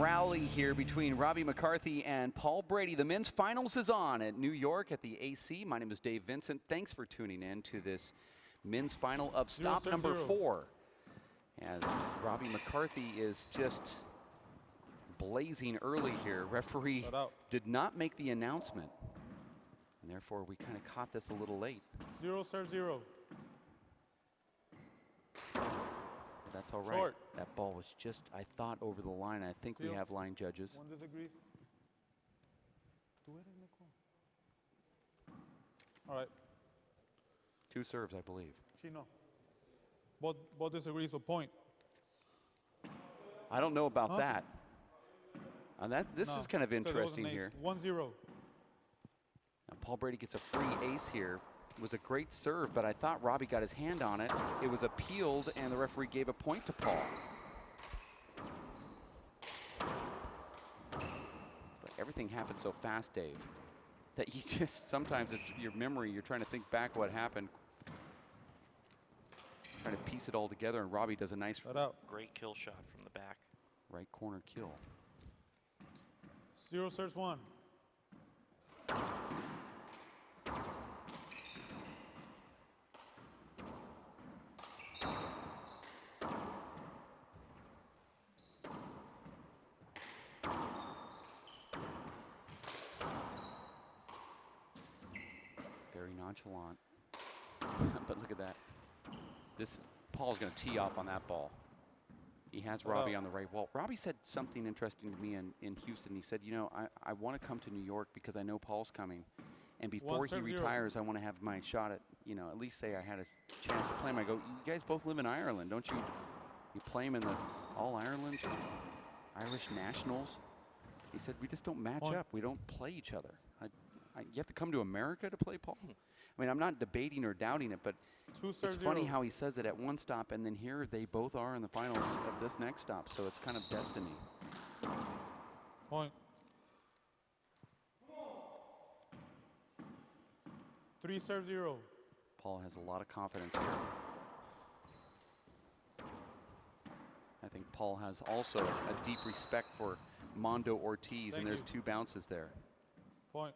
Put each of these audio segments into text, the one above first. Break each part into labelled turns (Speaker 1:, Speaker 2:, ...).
Speaker 1: rally here between Robbie McCarthy and Paul Brady. The men's finals is on at New York at the AC. My name is Dave Vincent. Thanks for tuning in to this men's final of stop number 4. As Robbie McCarthy is just blazing early here. Referee did not make the announcement, and therefore we kind of caught this a little late.
Speaker 2: 0-0.
Speaker 1: That's all right.
Speaker 2: Short.
Speaker 1: That ball was just, I thought, over the line. I think we have line judges.
Speaker 2: One disagrees. Do it in the corner. All right.
Speaker 1: 2 serves, I believe.
Speaker 2: Chino. Both disagree, so point.
Speaker 1: I don't know about that. This is kind of interesting here.
Speaker 2: 1-0.
Speaker 1: Now, Paul Brady gets a free ace here. It was a great serve, but I thought Robbie got his hand on it. It was appealed, and the referee gave a point to Paul. But everything happened so fast, Dave, that you just, sometimes it's your memory, you're trying to think back what happened, trying to piece it all together, and Robbie does a nice,
Speaker 3: great kill shot from the back.
Speaker 1: Right corner kill.
Speaker 2: 0 serves 1.
Speaker 1: Very nonchalant. But look at that. Paul's going to tee off on that ball. He has Robbie on the right wall. Robbie said something interesting to me in Houston. He said, you know, I want to come to New York because I know Paul's coming. And before he retires, I want to have my shot at, you know, at least say I had a chance to play him. I go, you guys both live in Ireland, don't you? You play him in the All-Irelands or Irish Nationals? He said, we just don't match up. We don't play each other. You have to come to America to play Paul? I mean, I'm not debating or doubting it, but it's funny how he says it at one stop, and then here they both are in the finals of this next stop, so it's kind of destiny.
Speaker 2: Point. 3-0.
Speaker 1: Paul has a lot of confidence here. I think Paul has also a deep respect for Mondo Ortiz, and there's 2 bounces there.
Speaker 2: Point.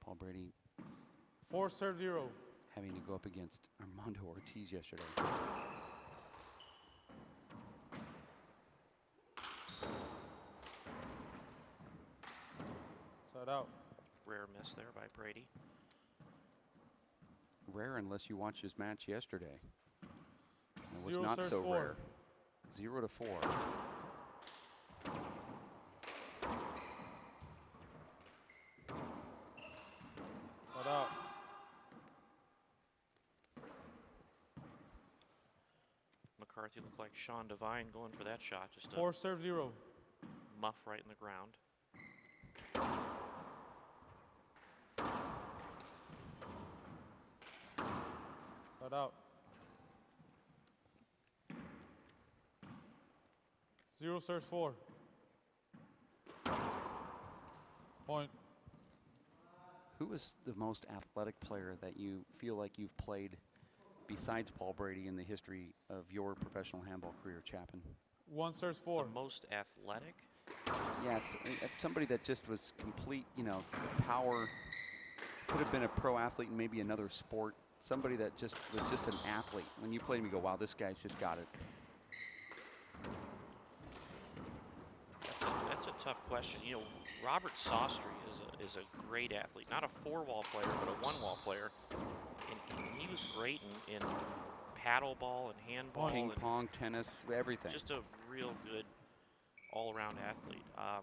Speaker 1: Paul Brady
Speaker 2: 4-0.
Speaker 1: having to go up against Armando Ortiz yesterday.
Speaker 2: Side out.
Speaker 3: Rare miss there by Brady.
Speaker 1: Rare unless you watched his match yesterday. It was
Speaker 2: 0
Speaker 1: not so
Speaker 2: 4.
Speaker 1: rare. 0-4.
Speaker 2: Out.
Speaker 3: McCarthy looked like Sean Devine going for that shot. Just
Speaker 2: 4-0.
Speaker 3: Muff right in the ground.
Speaker 2: Out. 0 serves 4. Point.
Speaker 1: Who is the most athletic player that you feel like you've played besides Paul Brady in the history of your professional handball career, Chapin?
Speaker 2: 1 serves 4.
Speaker 3: The most athletic?
Speaker 1: Yes, somebody that just was complete, you know, power. Could have been a pro athlete in maybe another sport. Somebody that just was just an athlete. When you played him, you go, wow, this guy's just got it.
Speaker 3: That's a tough question. You know, Robert Sostry is a great athlete. Not a 4-wall player, but a 1-wall player. And he was great in paddleball and handball.
Speaker 1: Ping pong, tennis, everything.
Speaker 3: Just a real good all-around athlete. I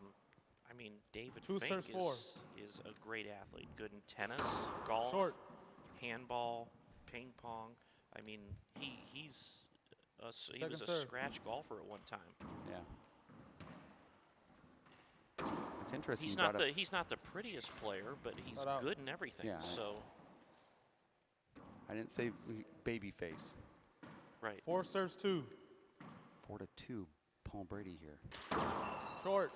Speaker 3: mean, David
Speaker 2: 2
Speaker 3: Fink
Speaker 2: serves 4.
Speaker 3: is a great athlete. Good in tennis, golf, handball, ping pong. I mean, he was a scratch golfer at one time.
Speaker 1: Yeah. It's interesting.
Speaker 3: He's not the prettiest player, but he's good in everything.
Speaker 1: Yeah,
Speaker 3: so
Speaker 1: I didn't say baby face.
Speaker 3: Right.
Speaker 2: 4 serves 2.
Speaker 1: 4-2. Paul Brady here.
Speaker 2: Short.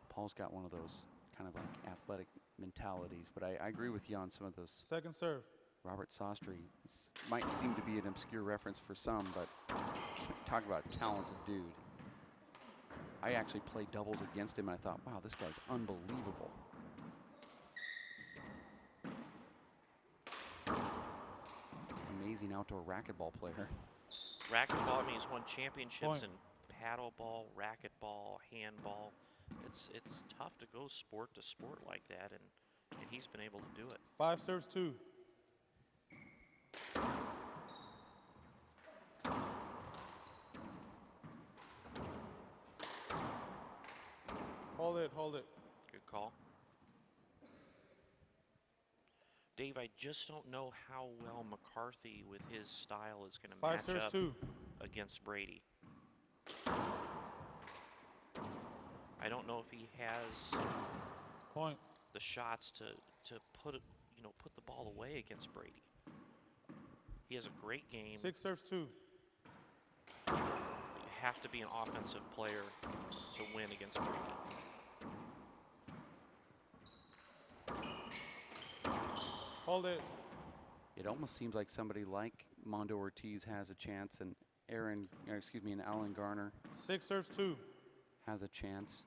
Speaker 1: Paul's got one of those kind of like athletic mentalities, but I agree with you on some of those.
Speaker 2: Second serve.
Speaker 1: Robert Sostry might seem to be an obscure reference for some, but talk about a talented dude. I actually played doubles against him, and I thought, wow, this guy's unbelievable. Amazing outdoor racquetball player.
Speaker 3: Racquetball, I mean, he's won championships
Speaker 2: Point.
Speaker 3: in paddleball, racquetball, handball. It's tough to go sport to sport like that, and he's been able to do it.
Speaker 2: 5 serves 2. Hold it, hold it.
Speaker 3: Good call. Dave, I just don't know how well McCarthy with his style is going to
Speaker 2: 5
Speaker 3: match
Speaker 2: serves
Speaker 3: up
Speaker 2: 2.
Speaker 3: against Brady. I don't know if he has
Speaker 2: Point.
Speaker 3: the shots to put it, put the ball away against Brady. He has a great game.
Speaker 2: 6 serves 2.
Speaker 3: But you have to be an offensive player to win against Brady.
Speaker 2: Hold it.
Speaker 1: It almost seems like somebody like Mondo Ortiz has a chance, and and Alan Garner
Speaker 2: 6 serves 2.
Speaker 1: has a chance.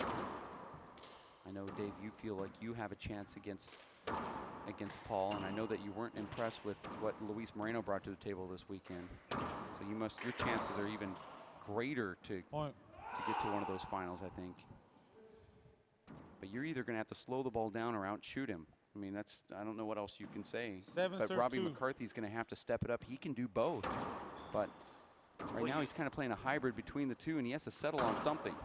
Speaker 1: I know, Dave, you feel like you have a chance against Paul, and I know that you weren't impressed with what Luis Moreno brought to the table this weekend. So your chances are even greater to
Speaker 2: Point.
Speaker 1: get to one of those finals, I think. But you're either going to have to slow the ball down or outshoot him. I mean, I don't know what else you can say.
Speaker 2: 7
Speaker 1: But
Speaker 2: serves
Speaker 1: Robbie
Speaker 2: 2.
Speaker 1: McCarthy's going to have to step it up. He can do both. But right now he's kind of playing a hybrid between the two, and he has to settle on something.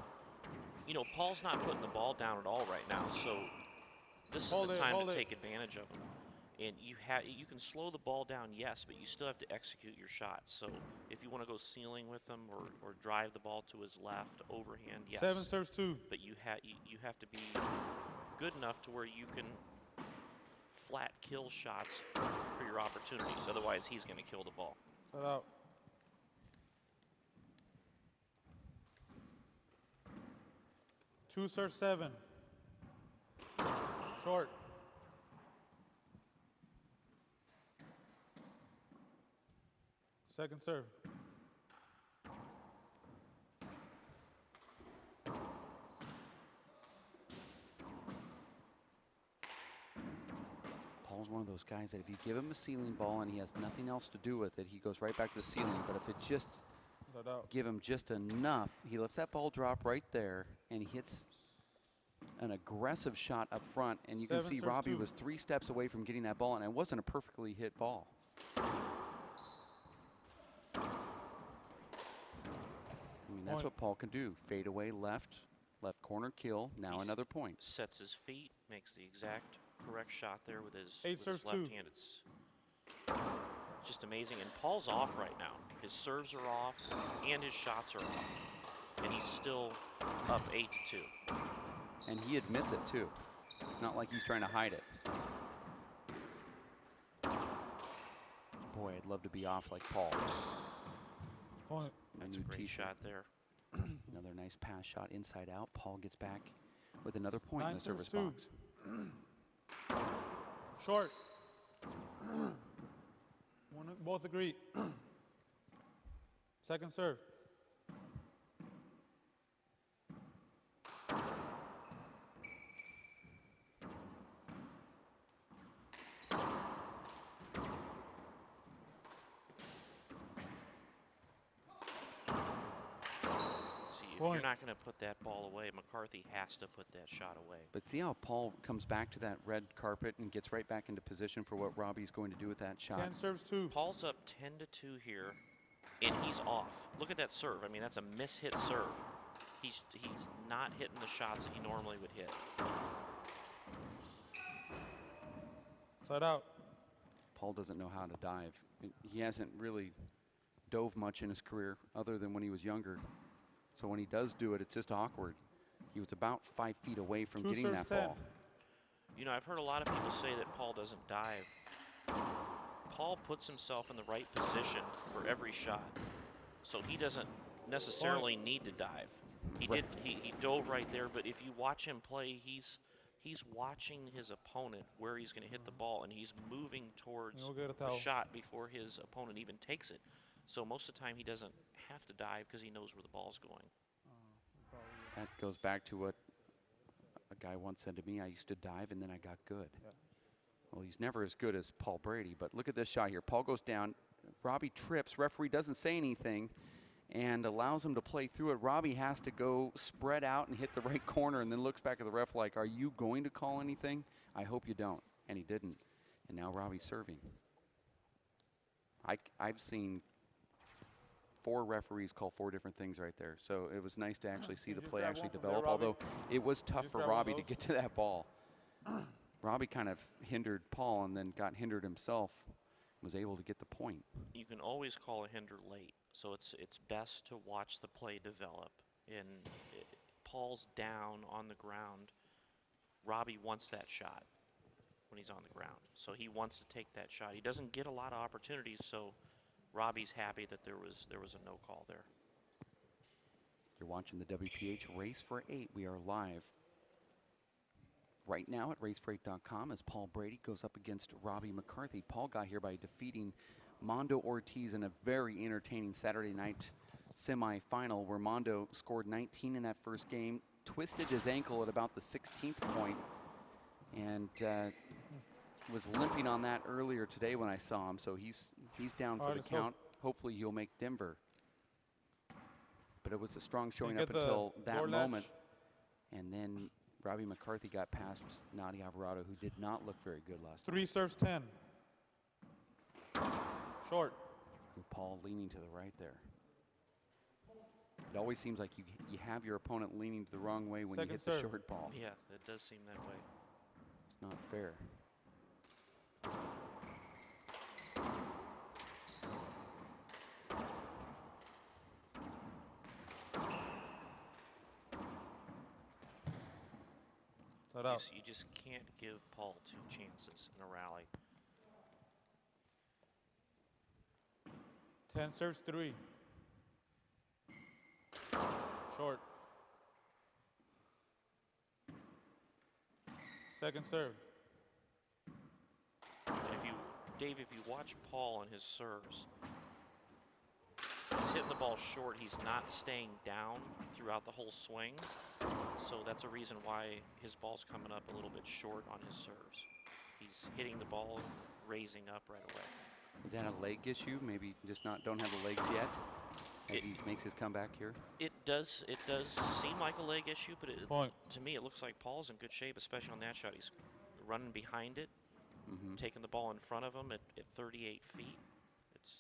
Speaker 3: Paul's not putting the ball down at all right now, so this is the time to take advantage of him. And you can slow the ball down, yes, but you still have to execute your shots. So if you want to go ceiling with him or drive the ball to his left, overhand, yes.
Speaker 2: 7 serves 2.
Speaker 3: But you have to be good enough to where you can flat kill shots for your opportunities. Otherwise, he's going to kill the ball.
Speaker 2: Set out. Two serve 7. Short. Second serve.
Speaker 1: Paul's one of those guys that if you give him a ceiling ball and he has nothing else to do with it, he goes right back to the ceiling. But if it just
Speaker 2: Set out.
Speaker 1: give him just enough, he lets that ball drop right there, and he hits an aggressive shot up front. And you can
Speaker 2: 7
Speaker 1: see
Speaker 2: serves
Speaker 1: Robbie
Speaker 2: 2.
Speaker 1: was 3 steps away from getting that ball, and it wasn't a perfectly hit ball. I mean, that's
Speaker 2: Point.
Speaker 1: what Paul can do. Fade away left corner kill. Now
Speaker 3: He's-
Speaker 1: another point.
Speaker 3: Sets his feet, makes the exact correct shot there with his,
Speaker 2: 8
Speaker 3: with his
Speaker 2: serves
Speaker 3: left
Speaker 2: 2.
Speaker 3: hand. It's just amazing. And Paul's off right now. His serves are off and his shots are off. And he's still up 8-2.
Speaker 1: And he admits it too. It's not like he's trying to hide it. Boy, I'd love to be off like Paul.
Speaker 2: Point.
Speaker 1: My
Speaker 3: That's a
Speaker 1: new
Speaker 3: great
Speaker 1: t-shirt.
Speaker 3: shot there.
Speaker 1: Another nice pass shot inside out. Paul gets back with another point in
Speaker 2: 9
Speaker 1: the service
Speaker 2: serves 2.
Speaker 1: box.
Speaker 2: Short. Both agree. Second serve.
Speaker 3: See, if
Speaker 2: Point.
Speaker 3: you're not going to put that ball away, McCarthy has to put that shot away.
Speaker 1: But see how Paul comes back to that red carpet and gets right back into position for what Robbie's going to do with that shot.
Speaker 2: 10 serves 2.
Speaker 3: Paul's up 10-2 here, and he's off. Look at that serve. I mean, that's a mishit serve. He's not hitting the shots that he normally would hit.
Speaker 2: Side out.
Speaker 1: Paul doesn't know how to dive. He hasn't really dove much in his career other than when he was younger. So when he does do it, it's just awkward. He was about 5 feet away from
Speaker 2: 2
Speaker 1: getting
Speaker 2: serves
Speaker 1: that
Speaker 2: 10.
Speaker 1: ball.
Speaker 3: I've heard a lot of people say that Paul doesn't dive. Paul puts himself in the right position for every shot, so he doesn't necessarily need to dive. He dove right there, but if you watch him play, he's watching his opponent where he's going to hit the ball, and he's moving towards
Speaker 2: You'll get a
Speaker 3: the
Speaker 2: towel.
Speaker 3: shot before his opponent even takes it. So most of the time he doesn't have to dive because he knows where the ball's going.
Speaker 2: Probably
Speaker 1: That goes back to what a guy once said to me. I used to dive and then I got good.
Speaker 2: Yeah.
Speaker 1: Well, he's never as good as Paul Brady, but look at this shot here. Paul goes down. Robbie trips. Referee doesn't say anything and allows him to play through it. Robbie has to go spread out and hit the right corner and then looks back at the ref like, are you going to call anything? I hope you don't. And he didn't. And now Robbie's serving. I've seen 4 referees call 4 different things right there. So it was nice to actually see the play actually develop, although it was tough for Robbie to get to that ball. Robbie kind of hindered Paul and then got hindered himself, was able to get the point.
Speaker 3: You can always call a hinder late, so it's best to watch the play develop. And Paul's down on the ground. Robbie wants that shot when he's on the ground, so he wants to take that shot. He doesn't get a lot of opportunities, so Robbie's happy that there was a no call there.
Speaker 1: You're watching the WPH Race for 8. We are live right now at racefor8.com as Paul Brady goes up against Robbie McCarthy. Paul got here by defeating Mondo Ortiz in a very entertaining Saturday night semifinal where Mondo scored 19 in that first game, twisted his ankle at about the 16th point, and was limping on that earlier today when I saw him. So he's down for the count. Hopefully he'll make Denver. But it was a strong showing up until that moment. And then Robbie McCarthy got past Nadi Alvarado, who did not look very good last night.
Speaker 2: 3 serves 10. Short.
Speaker 1: And Paul leaning to the right there. It always seems like you have your opponent leaning to the wrong way when you hit the short ball.
Speaker 3: Yeah, it does seem that way.
Speaker 1: It's not fair.
Speaker 3: You just can't give Paul 2 chances in a rally.
Speaker 2: 10 serves 3. Short. Second serve.
Speaker 3: Dave, if you watch Paul and his serves, he's hitting the ball short. He's not staying down throughout the whole swing. So that's a reason why his ball's coming up a little bit short on his serves. He's hitting the ball, raising up right away.
Speaker 1: Is that a leg issue? Maybe just don't have the legs yet as he makes his comeback here?
Speaker 3: It does seem like a leg issue, but to me it looks like Paul's in good shape, especially on that shot. He's running behind it, taking the ball in front of him at 38 feet. It's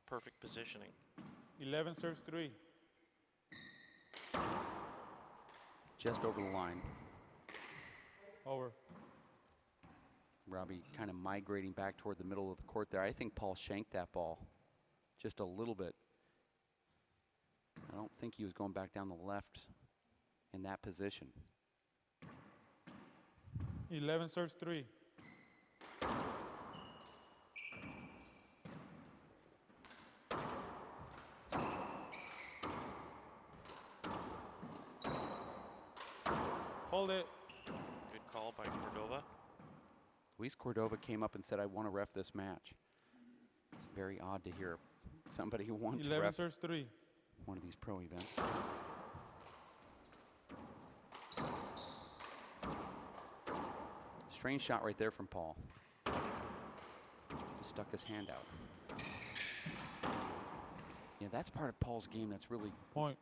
Speaker 3: perfect positioning.
Speaker 2: 11 serves 3.
Speaker 1: Just over the line.
Speaker 2: Over.
Speaker 1: Robbie kind of migrating back toward the middle of the court there. I think Paul shanked that ball just a little bit. I don't think he was going back down the left in that position.
Speaker 2: 11 serves 3. Hold it.
Speaker 3: Good call by Cordova.
Speaker 1: Luis Cordova came up and said, I want to ref this match. It's very odd to hear somebody who wants to
Speaker 2: 11
Speaker 1: ref
Speaker 2: serves 3.
Speaker 1: one of these pro events. Strange shot right there from Paul. He stuck his hand out. Yeah, that's part of Paul's game that's really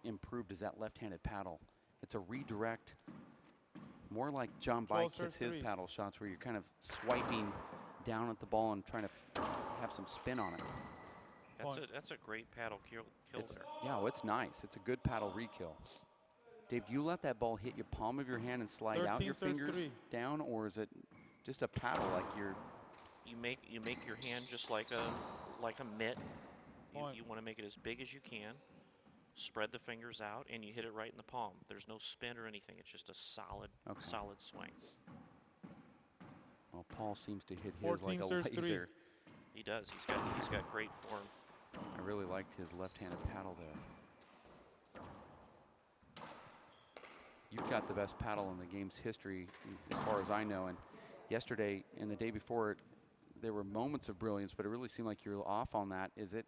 Speaker 1: improved is that left-handed paddle. It's a redirect, more like John Bike hits his paddle shots where you're kind of swiping down at the ball and trying to have some spin on it.
Speaker 3: That's a great paddle kill there.
Speaker 1: Yeah, well, it's nice. It's a good paddle re-kill. Dave, do you let that ball hit your palm of your hand and slide out your fingers down, or is it just a paddle like you're?
Speaker 3: You make your hand just like a mitt. You want to make it as big as you can. Spread the fingers out, and you hit it right in the palm. There's no spin or anything. It's just a solid swing.
Speaker 1: Well, Paul seems to hit his like a laser.
Speaker 3: He does. He's got great form.
Speaker 1: I really liked his left-handed paddle there. You've got the best paddle in the game's history, as far as I know. And yesterday and the day before, there were moments of brilliance, but it really seemed like you're off on that. Is it?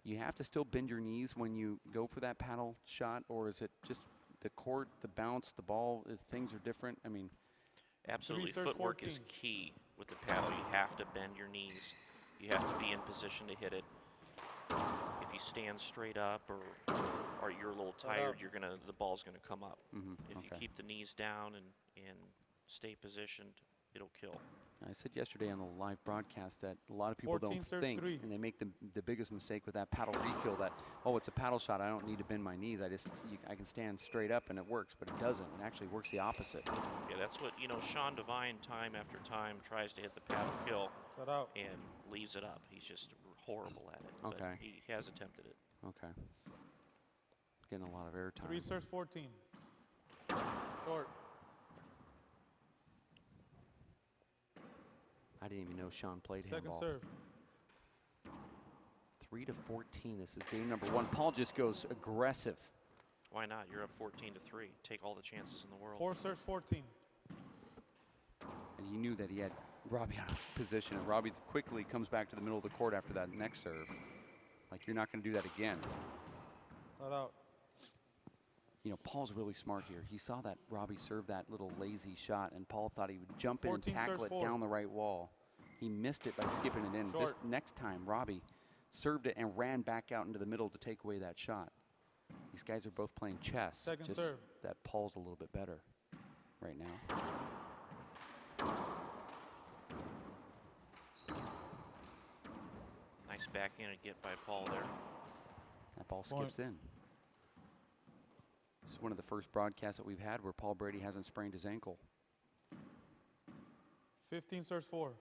Speaker 1: You have to still bend your knees when you go for that paddle shot, or is it just the court, the bounce, the ball, things are different. I mean,
Speaker 3: Absolutely.
Speaker 2: serves
Speaker 3: Footwork is
Speaker 2: 14.
Speaker 3: key with the paddle. You have to bend your knees. You have to be in position to hit it. If you stand straight up or you're a little tired, the ball's gonna come up. If you keep the knees down and stay positioned, it'll kill.
Speaker 1: I said yesterday on the live broadcast that a lot of people
Speaker 2: 14
Speaker 1: don't
Speaker 2: serves
Speaker 1: think,
Speaker 2: 3.
Speaker 1: and they make the biggest mistake with that paddle re-kill, that, oh, it's a paddle shot, I don't need to bend my knees, I can stand straight up and it works, but it doesn't. It actually works the opposite.
Speaker 3: Yeah, that's what, Sean Devine time after time tries to hit the paddle kill
Speaker 2: Set out.
Speaker 3: and leaves it up. He's just horrible at it.
Speaker 1: Okay.
Speaker 3: But he has attempted it.
Speaker 1: Okay. Getting a lot of air time.
Speaker 2: 3 serves 14. Short.
Speaker 1: I didn't even know Sean played
Speaker 2: Second
Speaker 1: handball.
Speaker 2: serve.
Speaker 1: 3 to 14. This is game number 1. Paul just goes aggressive.
Speaker 3: Why not? You're up 14 to 3. Take all the chances in the world.
Speaker 2: 4 serves 14.
Speaker 1: And he knew that he had Robbie out of position. And Robbie quickly comes back to the middle of the court after that next serve. Like, you're not going to do that again.
Speaker 2: Set out.
Speaker 1: Paul's really smart here. He saw that Robbie served that little lazy shot, and Paul thought he would jump in and
Speaker 2: 14
Speaker 1: tackle
Speaker 2: serves
Speaker 1: it
Speaker 2: 4.
Speaker 1: down the right wall. He missed it by skipping it in. This
Speaker 2: Short.
Speaker 1: next time, Robbie served it and ran back out into the middle to take away that shot. These guys are both playing chess.
Speaker 2: Second
Speaker 1: just
Speaker 2: serve.
Speaker 1: that Paul's a little bit better right now.
Speaker 3: Nice backhanded get by Paul there.
Speaker 1: That ball skips in. This is one of the first broadcasts that we've had where Paul Brady hasn't sprained his ankle.
Speaker 2: 15 serves 4.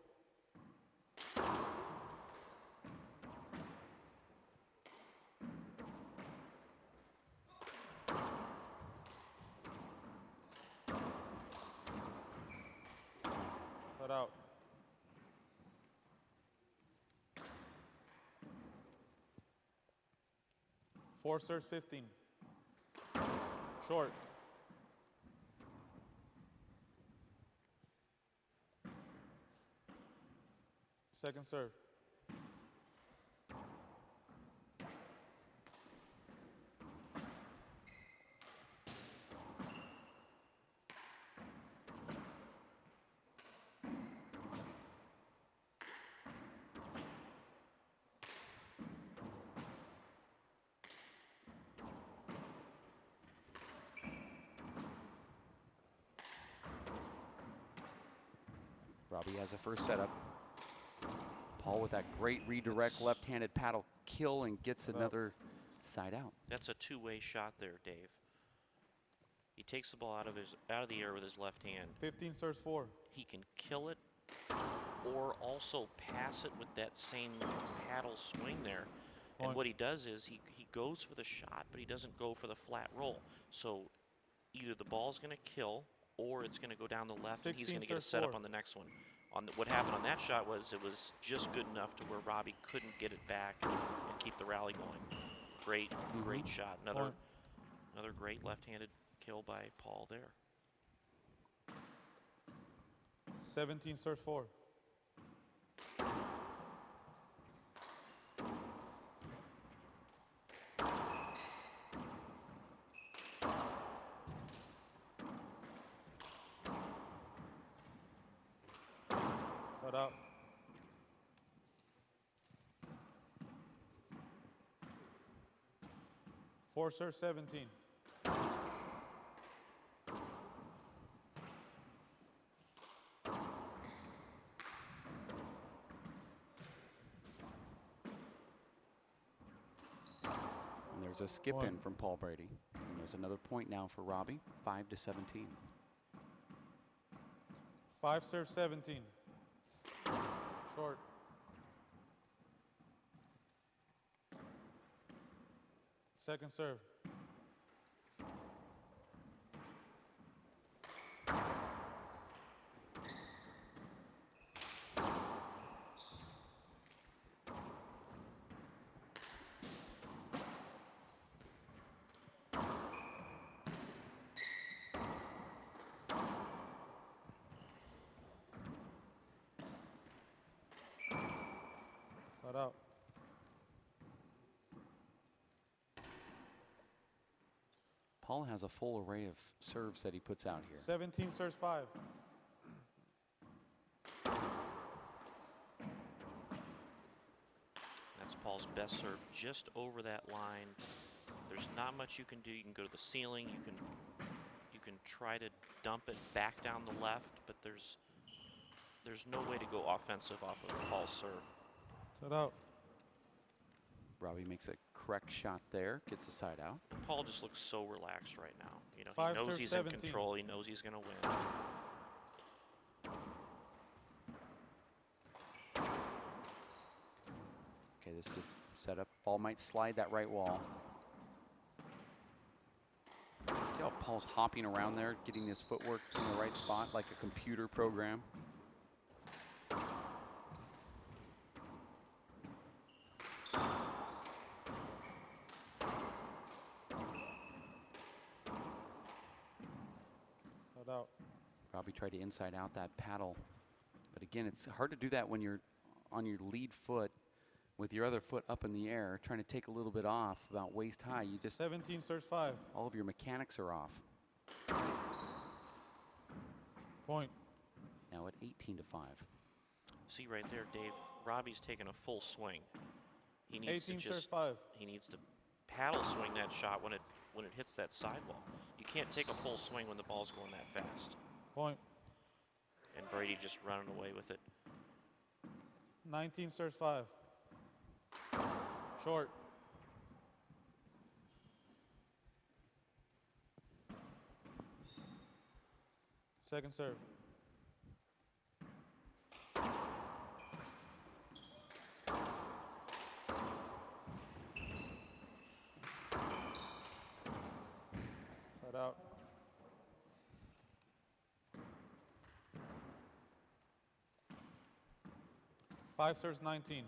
Speaker 2: Set out. Four serves 15. Short. Second serve.
Speaker 1: Robbie has a first setup. Paul with that great redirect left-handed paddle kill and gets another side out.
Speaker 3: That's a two-way shot there, Dave. He takes the ball out of the air with his left hand.
Speaker 2: 15 serves 4.
Speaker 3: He can kill it or also pass it with that same paddle swing there. And what he does is he goes for the shot, but he doesn't go for the flat roll. So either the ball's going to kill or it's going to go down the left and he's going to get a setup on the next one. What happened on that shot was it was just good enough to where Robbie couldn't get it back and keep the rally going. Great, great shot. Another great left-handed kill by Paul there.
Speaker 2: 17 serves 4. Set up. Four serves 17.
Speaker 1: And there's a skip in from Paul Brady. And there's another point now for Robbie, 5 to 17.
Speaker 2: 5 serves 17. Short. Second serve. Set out.
Speaker 1: Paul has a full array of serves that he puts out here.
Speaker 2: 17 serves 5.
Speaker 3: That's Paul's best serve, just over that line. There's not much you can do. You can go to the ceiling. You can try to dump it back down the left, but there's no way to go offensive off of Paul's serve.
Speaker 2: Set out.
Speaker 1: Robbie makes a correct shot there, gets a side out.
Speaker 3: Paul just looks so relaxed right now. You know,
Speaker 2: 5
Speaker 3: he knows
Speaker 2: serves
Speaker 3: he's
Speaker 2: 17.
Speaker 3: in control. He knows he's going to win.
Speaker 1: Okay, this is a setup. Ball might slide that right wall. See how Paul's hopping around there, getting his footwork in the right spot like a computer program.
Speaker 2: Set out.
Speaker 1: Robbie tried to inside out that paddle. But again, it's hard to do that when you're on your lead foot with your other foot up in the air, trying to take a little bit off about waist high. You just,
Speaker 2: 17 serves 5.
Speaker 1: all of your mechanics are off.
Speaker 2: Point.
Speaker 1: Now at 18-5.
Speaker 3: See right there, Dave. Robbie's taking a full swing. He needs
Speaker 2: 18
Speaker 3: to
Speaker 2: serves
Speaker 3: just
Speaker 2: 5.
Speaker 3: he needs to paddle swing that shot when it hits that sidewall. You can't take a full swing when the ball's going that fast.
Speaker 2: Point.
Speaker 3: And Brady just running away with it.
Speaker 2: 19 serves 5. Short. Second serve. Set out. Five serves 19.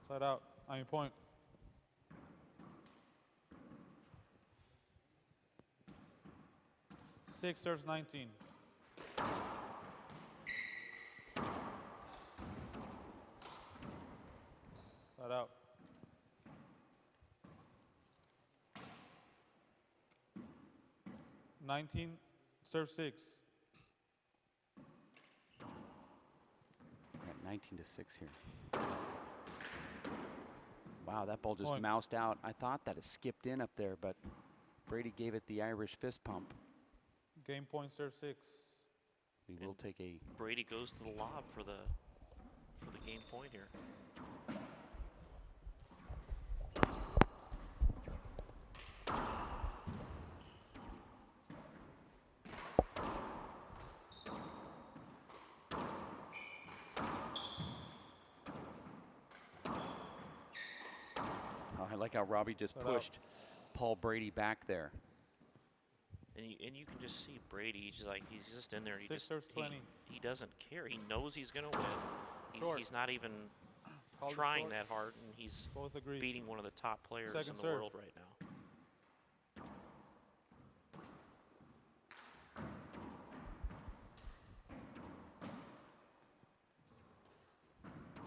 Speaker 2: Set out. On your point. Six serves 19. Set out. Serve 6.
Speaker 1: At 19-6 here. Wow, that ball just
Speaker 2: Point.
Speaker 1: moused out. I thought that it skipped in up there, but Brady gave it the Irish fist pump.
Speaker 2: Game point, serve 6.
Speaker 1: We will take a
Speaker 3: Brady goes to the lob for the game point here.
Speaker 1: Oh, I like how Robbie just
Speaker 2: Set out.
Speaker 1: pushed Paul Brady back there.
Speaker 3: And you can just see Brady. He's just in there. And
Speaker 2: Six serves 20.
Speaker 3: He doesn't care. He knows he's going to win.
Speaker 2: Short.
Speaker 3: He's not even
Speaker 2: Called it
Speaker 3: trying
Speaker 2: short.
Speaker 3: that hard, and he's
Speaker 2: Both agree.
Speaker 3: beating one of the top players
Speaker 2: Second
Speaker 3: in the
Speaker 2: serve.
Speaker 3: world right now.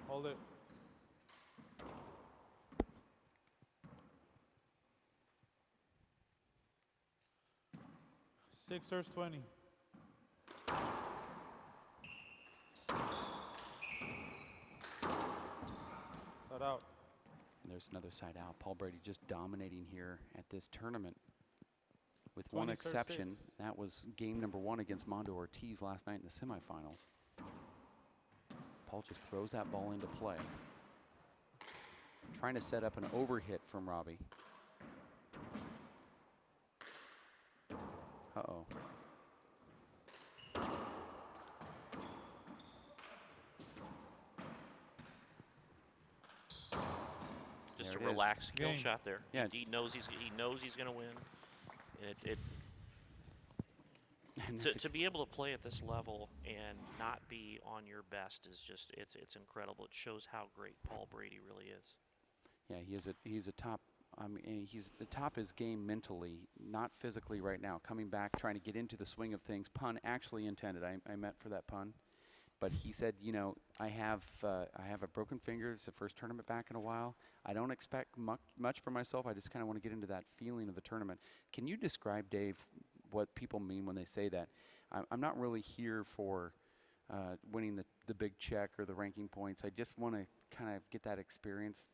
Speaker 2: Hold it. Six serves 20. Set out.
Speaker 1: And there's another side out. Paul Brady just dominating here at this tournament. With one
Speaker 2: 20 serve
Speaker 1: exception,
Speaker 2: 6.
Speaker 1: that was game number 1 against Mondo Ortiz last night in the semifinals. Paul just throws that ball into play. Trying to set up an overhit from Robbie. Uh-oh.
Speaker 3: Just
Speaker 1: There
Speaker 3: a
Speaker 1: it is.
Speaker 3: relaxed skill
Speaker 2: Game.
Speaker 3: shot there.
Speaker 1: Yeah.
Speaker 3: He knows he's going to win. And
Speaker 1: And that's
Speaker 3: to be able to play at this level and not be on your best is just it's incredible. It shows how great Paul Brady really is.
Speaker 1: yeah, he's a top. I mean, he's the top of his game mentally, not physically right now. Coming back, trying to get into the swing of things. Pun actually intended. I meant for that pun. But he said, you know, I have a broken finger. It's the first tournament back in a while. I don't expect much for myself. I just kind of want to get into that feeling of the tournament. Can you describe, Dave, what people mean when they say that? I'm not really here for winning the big check or the ranking points. I just want to kind of get that experience,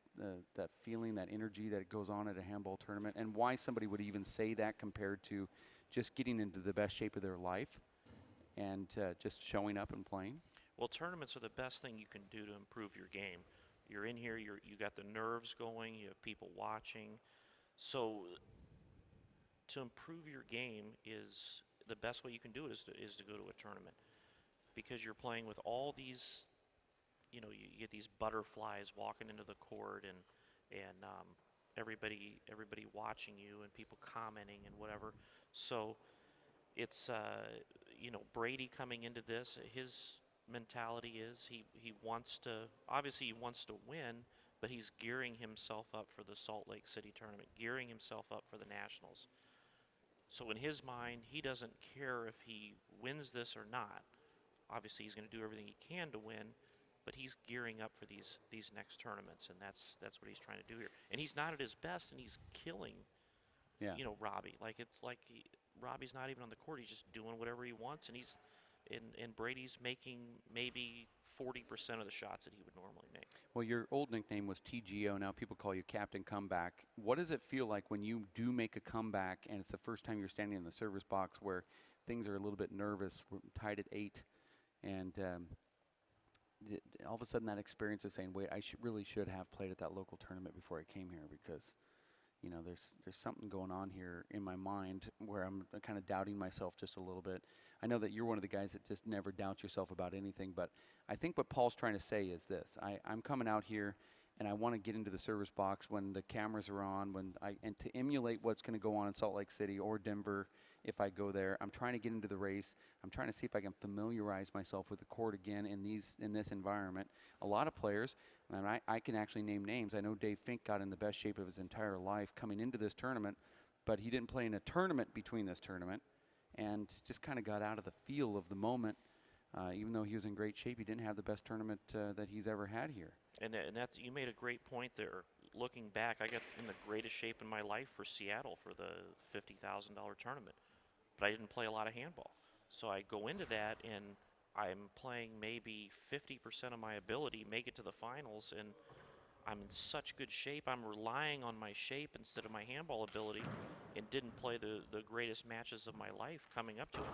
Speaker 1: that feeling, that energy that goes on at a handball tournament, and why somebody would even say that compared to just getting into the best shape of their life and just showing up and playing.
Speaker 3: Well, tournaments are the best thing you can do to improve your game. You're in here, you got the nerves going, you have people watching. So to improve your game is the best way you can do it is to go to a tournament, because you're playing with all these, you know, you get these butterflies walking into the court, and everybody watching you and people commenting and whatever. So it's you know, Brady coming into this, his mentality is he wants to, obviously he wants to win, but he's gearing himself up for the Salt Lake City tournament, gearing himself up for the Nationals. So in his mind, he doesn't care if he wins this or not. Obviously, he's going to do everything he can to win, but he's gearing up for these next tournaments, and that's what he's trying to do here. And he's not at his best, and he's killing, you know, Robbie. Like, it's like Robbie's not even on the court. He's just doing whatever he wants, and he's and Brady's making maybe 40% of the shots that he would normally make.
Speaker 1: Well, your old nickname was TGO. Now people call you Captain Comeback. What does it feel like when you do make a comeback and it's the first time you're standing in the service box where things are a little bit nervous? We're tied at 8, and all of a sudden that experience is saying, wait, I really should have played at that local tournament before I came here, because you know, there's something going on here in my mind where I'm kind of doubting myself just a little bit. I know that you're one of the guys that just never doubts yourself about anything, but I think what Paul's trying to say is this. I'm coming out here and I want to get into the service box when the cameras are on, and to emulate what's going to go on in Salt Lake City or Denver if I go there. I'm trying to get into the race. I'm trying to see if I can familiarize myself with the court again in this environment. A lot of players, and I can actually name names. I know Dave Fink got in the best shape of his entire life coming into this tournament, but he didn't play in a tournament between this tournament and just kind of got out of the feel of the moment. Even though he was in great shape, he didn't have the best tournament that he's ever had here.
Speaker 3: And that's, you made a great point there. Looking back, I got in the greatest shape in my life for Seattle for the $50,000 tournament, but I didn't play a lot of handball. So I go into that and I'm playing maybe 50% of my ability, make it to the finals, and I'm in such good shape. I'm relying on my shape instead of my handball ability, and didn't play the greatest matches of my life coming up to it.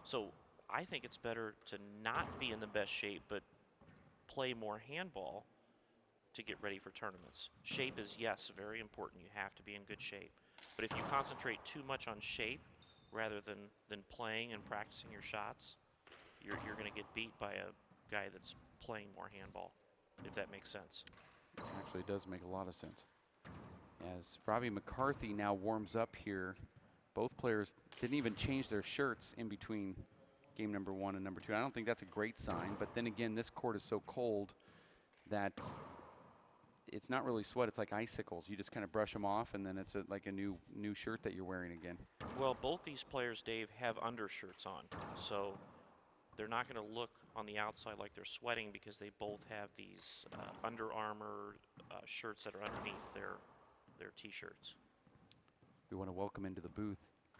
Speaker 3: So I think it's better to not be in the best shape, but play more handball to get ready for tournaments. Shape is, yes, very important. You have to be in good shape. But if you concentrate too much on shape rather than playing and practicing your shots, you're going to get beat by a guy that's playing more handball, if that makes sense.
Speaker 1: Actually, it does make a lot of sense. As Robbie McCarthy now warms up here, both players didn't even change their shirts in between game number 1 and number 2. I don't think that's a great sign, but then again, this court is so cold that it's not really sweat. It's like icicles. You just kind of brush them off, and then it's like a new shirt that you're wearing again.
Speaker 3: Well, both these players, Dave, have undershirts on, so they're not going to look on the outside like they're sweating, because they both have these Under Armour shirts that are underneath their T-shirts.
Speaker 1: We want to welcome into the booth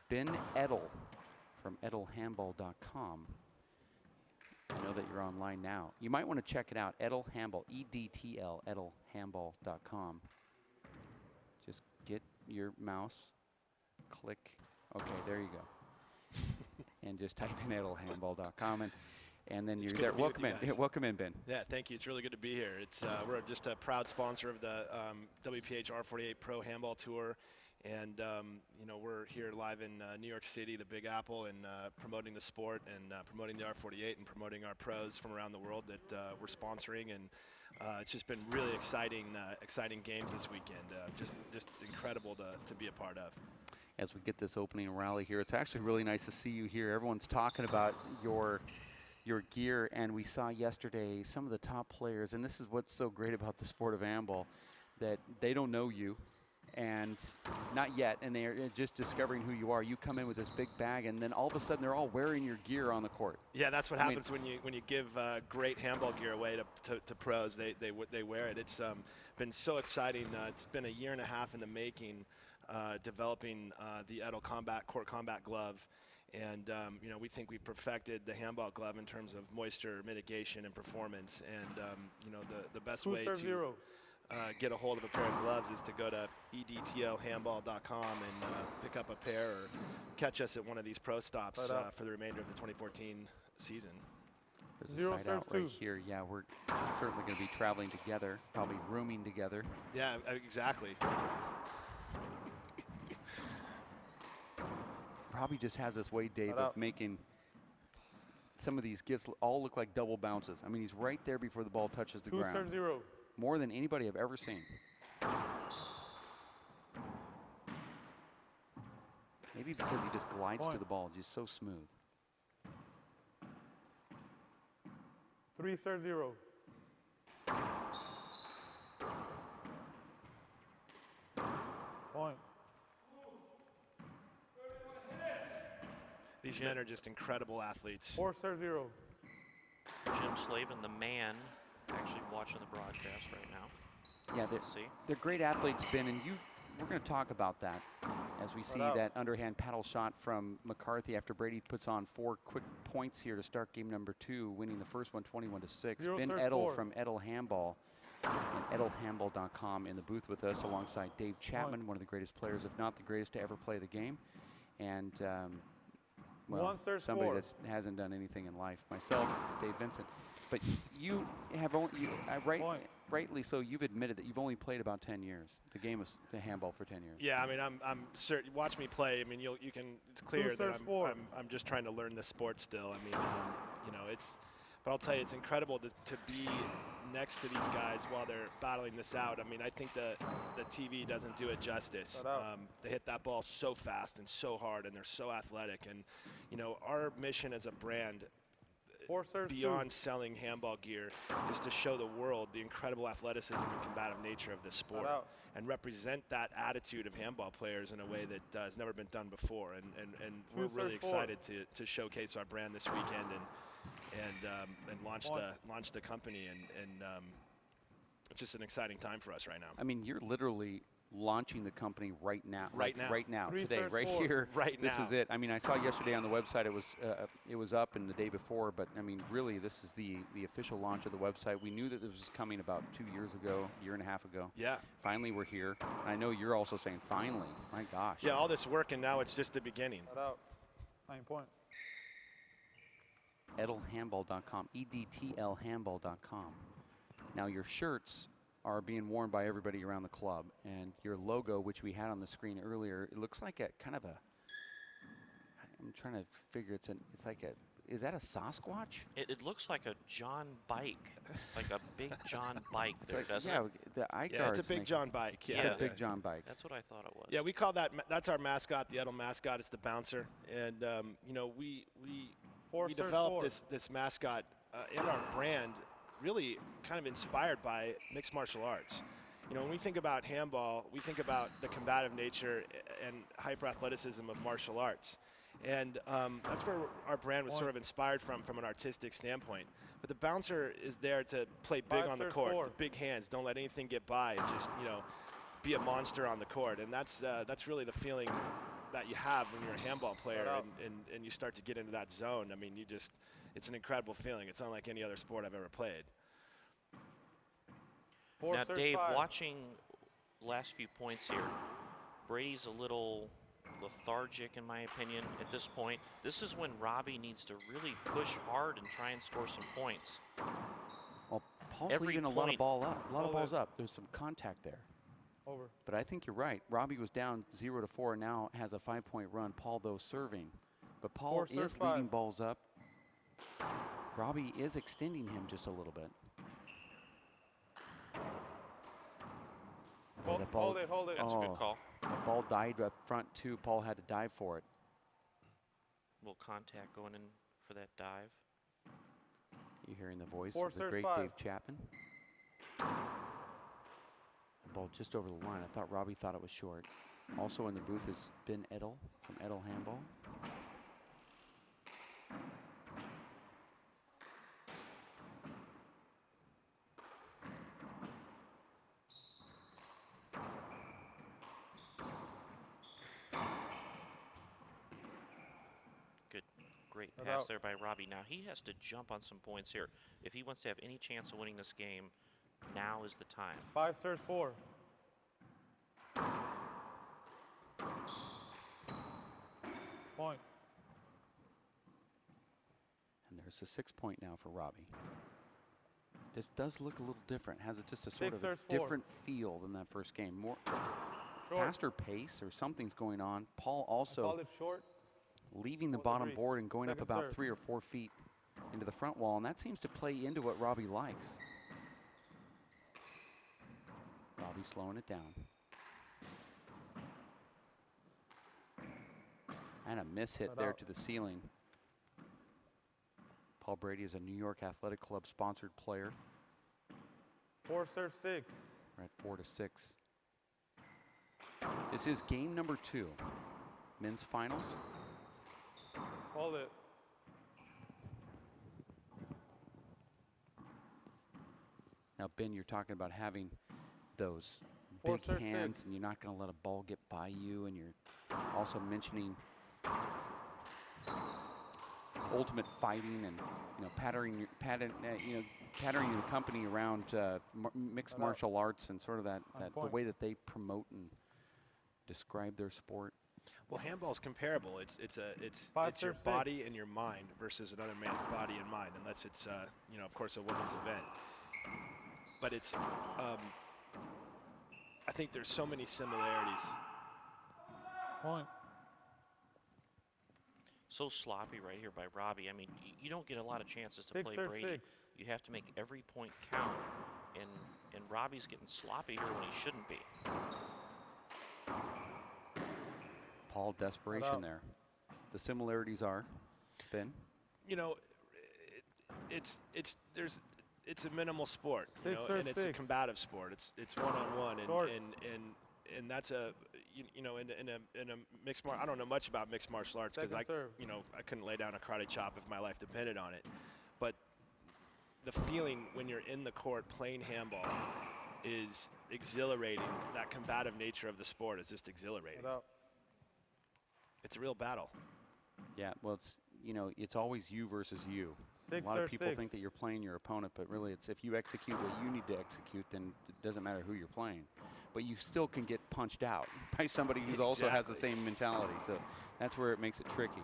Speaker 1: Ben Edel from edelhandball.com. I know that you're online now. You might want to check it out, Edel Handball, EDTL, edelhandball.com. Just get your mouse, click. Okay, there you go. And just type in edelhandball.com, and then you're there. Welcome in. Yeah, welcome in, Ben.
Speaker 4: Yeah, thank you. It's really good to be here. It's we're just a proud sponsor of the WPH R48 Pro Handball Tour, and you know, we're here live in New York City, the Big Apple, and promoting the sport and promoting the R48 and promoting our pros from around the world that we're sponsoring. And it's just been really exciting games this weekend. Just incredible to be a part of.
Speaker 1: As we get this opening rally here, it's actually really nice to see you here. Everyone's talking about your gear, and we saw yesterday some of the top players, and this is what's so great about the sport of handball, that they don't know you. and not yet, and they're just discovering who you are. You come in with this big bag, and then all of a sudden they're all wearing your gear on the court.
Speaker 4: Yeah, that's what
Speaker 1: I mean-
Speaker 4: happens when you give great handball gear away to pros. They wear it. It's been so exciting. It's been a year and a half in the making, developing the Edel court combat glove. And you know, we think we perfected the handball glove in terms of moisture mitigation and performance. And you know, the best way to get a hold of a pair of gloves is to go to edtlhandball.com and pick up a pair, or catch us at one of these pro stops for the remainder of the 2014 season.
Speaker 1: There's a side out right here. Yeah, we're certainly going to be traveling together, probably rooming together.
Speaker 4: Yeah, exactly.
Speaker 1: Robbie just has this way, Dave, of making some of these gifts all look like double bounces. I mean, he's right there before the ball touches the ground. More than anybody I've ever seen. Maybe because he just glides to the ball, just so smooth.
Speaker 2: 3-0. Point.
Speaker 4: These men are just incredible athletes.
Speaker 2: 4-0.
Speaker 3: Jim Slavin, the man, actually watching the broadcast right now.
Speaker 1: Yeah, they're great athletes, Ben, and we're going to talk about that as we see that underhand paddle shot from McCarthy after Brady puts on 4 quick points here to start game number 2, winning the first one 21-6. Ben Edel from Edel Handball and edelhandball.com in the booth with us alongside Dave Chapman, one of the greatest players, if not the greatest to ever play the game. And well, somebody that hasn't done anything in life, myself, Dave Vincent. But you have only, rightly so, you've admitted that you've only played about 10 years. The game is the handball for 10 years.
Speaker 4: Yeah, I mean, I'm certain. Watch me play. I mean, you can. It's clear that I'm just trying to learn the sport still. I mean, you know, it's. But I'll tell you, it's incredible to be next to these guys while they're battling this out. I mean, I think the TV doesn't do it justice. They hit that ball so fast and so hard, and they're so athletic. And you know, our mission as a brand, beyond selling handball gear, is to show the world the incredible athleticism and combative nature of this sport, and represent that attitude of handball players in a way that has never been done before. And we're really excited to showcase our brand this weekend and launch the company. And it's just an exciting time for us right now.
Speaker 1: I mean, you're literally launching the company right now. Right now, today, right here. This is it. I mean, I saw yesterday on the website it was up, and the day before, but I mean, really, this is the official launch of the website. We knew that this was coming about 2 years ago, year and a half ago.
Speaker 4: Yeah. Finally,
Speaker 1: we're here. And I know you're also saying finally. My gosh.
Speaker 4: Yeah, all this work, and now it's just the beginning.
Speaker 2: 9 point.
Speaker 1: edelhandball.com, edtlhandball.com. Now your shirts are being worn by everybody around the club, and your logo, which we had on the screen earlier, it looks like a kind of a, I'm trying to figure, is that a Sasquatch?
Speaker 3: It looks like a John bike, like a big John bike there, doesn't
Speaker 1: yeah,
Speaker 3: it?
Speaker 1: the eye
Speaker 4: Yeah,
Speaker 1: guards
Speaker 4: it's a big John bike. Yeah.
Speaker 1: It's a big John bike.
Speaker 3: That's what I thought it was.
Speaker 4: Yeah, we call that's our mascot, the Edel mascot. It's the bouncer. And, you know, we developed this mascot in our brand, really kind of inspired by mixed martial arts. You know, when we think about handball, we think about the combative nature and hyper-athleticism of martial arts. And that's where our brand was sort of inspired from an artistic standpoint. But the bouncer is there to play big on the court, the big hands, don't let anything get by, and just, you know, be a monster on the court. And that's really the feeling that you have when you're a handball player and you start to get into that zone. I mean, it's an incredible feeling. It's unlike any other sport I've ever played.
Speaker 3: Now, Dave, watching last few points here, Brady's a little lethargic, in my opinion, at this point. This is when Robbie needs to really push hard and try and score some points.
Speaker 1: Well, Paul's leaving a lot of balls up. There's some contact there. But I think you're right. Robbie was down 0-4, now has a 5-point run. Paul, though, serving. But Paul is leaving balls up. Robbie is extending him just a little bit.
Speaker 2: Hold it.
Speaker 3: That's a good call.
Speaker 1: The ball died up front, too. Paul had to dive for it.
Speaker 3: Little contact going in for that dive. You're
Speaker 1: hearing the voice of the great Dave Chapman. The ball just over the line. I thought Robbie thought it was short. Also in the booth is Ben Edel from Edel Handball.
Speaker 3: Great
Speaker 2: No
Speaker 3: pass
Speaker 2: doubt.
Speaker 3: there by Robbie. Now he has to jump on some points here. If he wants to have any chance of winning this game, now is the time.
Speaker 2: 5 serves 4. Point.
Speaker 1: And there's a 6-point now for Robbie. This does look a little different. Has just a sort of a
Speaker 2: serves 4.
Speaker 1: different feel than that first game. More
Speaker 2: Short.
Speaker 1: faster pace or something's going on. Paul
Speaker 2: I
Speaker 1: also
Speaker 2: called it short.
Speaker 1: leaving the
Speaker 2: Both
Speaker 1: bottom
Speaker 2: agree.
Speaker 1: board and going up
Speaker 2: Second
Speaker 1: about
Speaker 2: serve.
Speaker 1: 3 or 4 feet into the front wall, and that seems to play into what Robbie likes. Robbie slowing it down. And a miss hit
Speaker 2: Cut
Speaker 1: there
Speaker 2: out.
Speaker 1: to the ceiling. Paul Brady is a New York Athletic Club sponsored player.
Speaker 2: 4 serves 6.
Speaker 1: We're at 4-6. This is game number 2. Men's finals.
Speaker 2: Called it.
Speaker 1: Now, Ben, you're talking about having those
Speaker 2: 4
Speaker 1: big
Speaker 2: serves
Speaker 1: hands
Speaker 2: 6.
Speaker 1: and you're not going to let a ball get by you, and you're also mentioning ultimate fighting and patterning the company around mixed
Speaker 2: Cut out.
Speaker 1: martial arts and sort of that the
Speaker 2: point.
Speaker 1: way that they promote and describe their sport.
Speaker 4: Well, handball's comparable. It's
Speaker 2: Five
Speaker 4: your
Speaker 2: serve
Speaker 4: body
Speaker 2: 6.
Speaker 4: and your mind versus another man's body and mind, unless it's of course, a women's event. But it's I think there's so many similarities.
Speaker 2: Point.
Speaker 3: So sloppy right here by Robbie. I mean, you don't get a lot of chances to
Speaker 2: 6
Speaker 3: play
Speaker 2: serves
Speaker 3: Brady.
Speaker 2: 6.
Speaker 3: You have to make every point count, and Robbie's getting sloppy here when he shouldn't be.
Speaker 1: Paul, desperation
Speaker 2: out.
Speaker 1: there. The similarities are, Ben?
Speaker 4: It's a minimal sport,
Speaker 2: 6 serves
Speaker 4: and it's a
Speaker 2: 6.
Speaker 4: combative sport. It's one-on-one,
Speaker 2: Short.
Speaker 4: and that's a in a mixed I don't know much about mixed martial arts because
Speaker 2: Second serve.
Speaker 4: I couldn't lay down a karate chop if my life depended on it. But the feeling when you're in the court playing handball is exhilarating. That combative nature of the sport is just exhilarating.
Speaker 2: Cut out.
Speaker 4: It's a real battle.
Speaker 1: Yeah, well, it's always you versus you.
Speaker 2: 6
Speaker 1: A lot of
Speaker 2: serves
Speaker 1: people
Speaker 2: 6.
Speaker 1: think that you're playing your opponent, but really it's if you execute what you need to execute, then it doesn't matter who you're playing. But you still can get punched out by somebody who also has the
Speaker 4: Exactly.
Speaker 1: same mentality. So that's where it makes it tricky.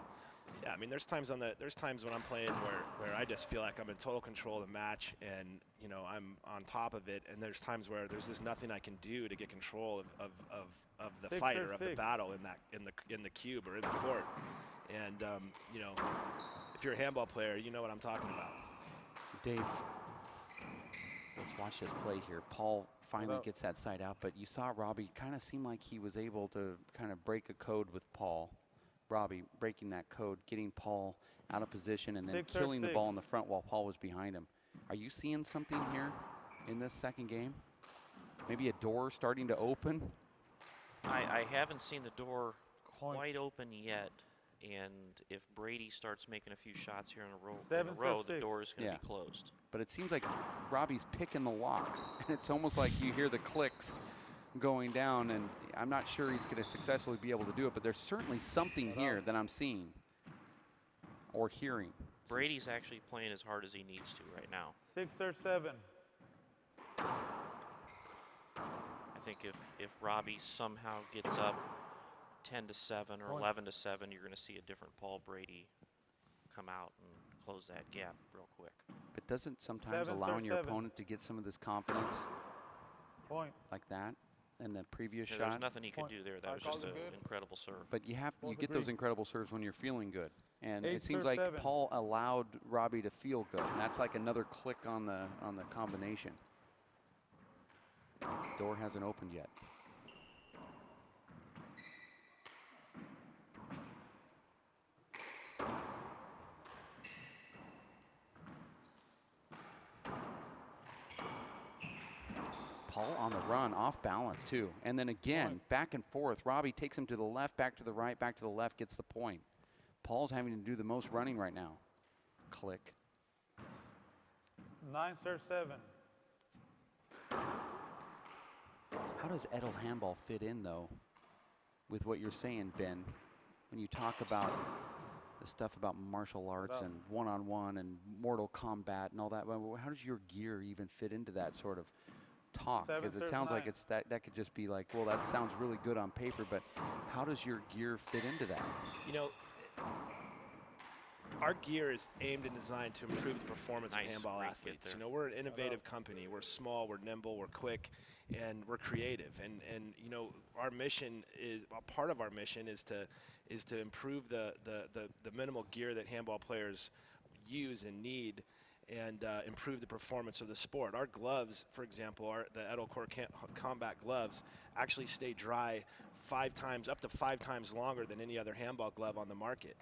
Speaker 4: Yeah, I mean, there's times when I'm playing where I just feel like I'm in total control of the match and I'm on top of it, and there's times where there's just nothing I can do to get control of the
Speaker 2: 6
Speaker 4: fight
Speaker 2: serves
Speaker 4: or of the
Speaker 2: 6.
Speaker 4: battle in the cube or in the court. And if you're a handball player, you know what I'm talking about.
Speaker 1: Dave, let's watch this play here. Paul finally
Speaker 2: out.
Speaker 1: gets that side out, but you saw Robbie kind of seem like he was able to kind of break a code with Paul. Robbie breaking that code, getting Paul out of position, and then
Speaker 2: 6 serves
Speaker 1: killing the ball
Speaker 2: 6.
Speaker 1: in the front while Paul was behind him. Are you seeing something here in this second game? Maybe a door starting to open?
Speaker 3: I haven't seen the door
Speaker 2: Point.
Speaker 3: quite open yet, and if Brady starts making a few shots here in a row,
Speaker 2: 7 serves
Speaker 3: the
Speaker 2: 6.
Speaker 3: door is going to
Speaker 1: Yeah.
Speaker 3: be closed.
Speaker 1: But it seems like Robbie's picking the lock, and it's almost like you hear the clicks going down, and I'm not sure he's going to successfully be able to do it, but there's certainly something
Speaker 2: Cut
Speaker 1: here
Speaker 2: out.
Speaker 1: that I'm seeing or hearing.
Speaker 3: Brady's actually playing as hard as he needs to right now.
Speaker 2: 6 serves 7.
Speaker 3: I think if Robbie somehow gets up 10-7 or
Speaker 2: Point.
Speaker 3: 11-7, you're going to see a different Paul Brady come out and close that gap real quick.
Speaker 1: But doesn't sometimes
Speaker 2: 7
Speaker 1: allowing
Speaker 2: serves
Speaker 1: your
Speaker 2: 7.
Speaker 1: opponent to get some of this confidence
Speaker 2: Point.
Speaker 1: like that in the previous
Speaker 3: Yeah,
Speaker 1: shot?
Speaker 3: there's nothing he could
Speaker 2: Point.
Speaker 3: do there.
Speaker 2: I
Speaker 3: That was
Speaker 2: called
Speaker 3: just
Speaker 2: it
Speaker 3: an
Speaker 2: good.
Speaker 3: incredible serve.
Speaker 1: But you
Speaker 2: Both
Speaker 1: get those
Speaker 2: agree.
Speaker 1: incredible serves when you're feeling good. And
Speaker 2: 8
Speaker 1: it seems
Speaker 2: serves
Speaker 1: like
Speaker 2: 7.
Speaker 1: Paul allowed Robbie to feel good. And that's like another click on the combination. Door hasn't opened yet. Paul on the run, off balance too. And then again, back and forth. Robbie takes him to the left, back to the right, back to the left, gets the point. Paul's having to do the most running right now. Click.
Speaker 2: 9 serve 7.
Speaker 1: How does Edel Handball fit in, though, with what you're saying, Ben? When you talk about the stuff about martial arts and one-on-one and Mortal Kombat and all that, how does your gear even fit into that sort of talk? Because it sounds like it's that could just be like, well, that sounds really good on paper, but how does your gear fit into that?
Speaker 4: You know, our gear is aimed and designed to improve the performance of handball athletes. You know, we're an innovative company. We're small, we're nimble, we're quick, and we're creative. And you know, our mission is, a part of our mission is to improve the minimal gear that handball players use and need, and improve the performance of the sport. Our gloves, for example, the Edelcore Combat gloves, actually stay dry up to 5 times longer than any other handball glove on the market.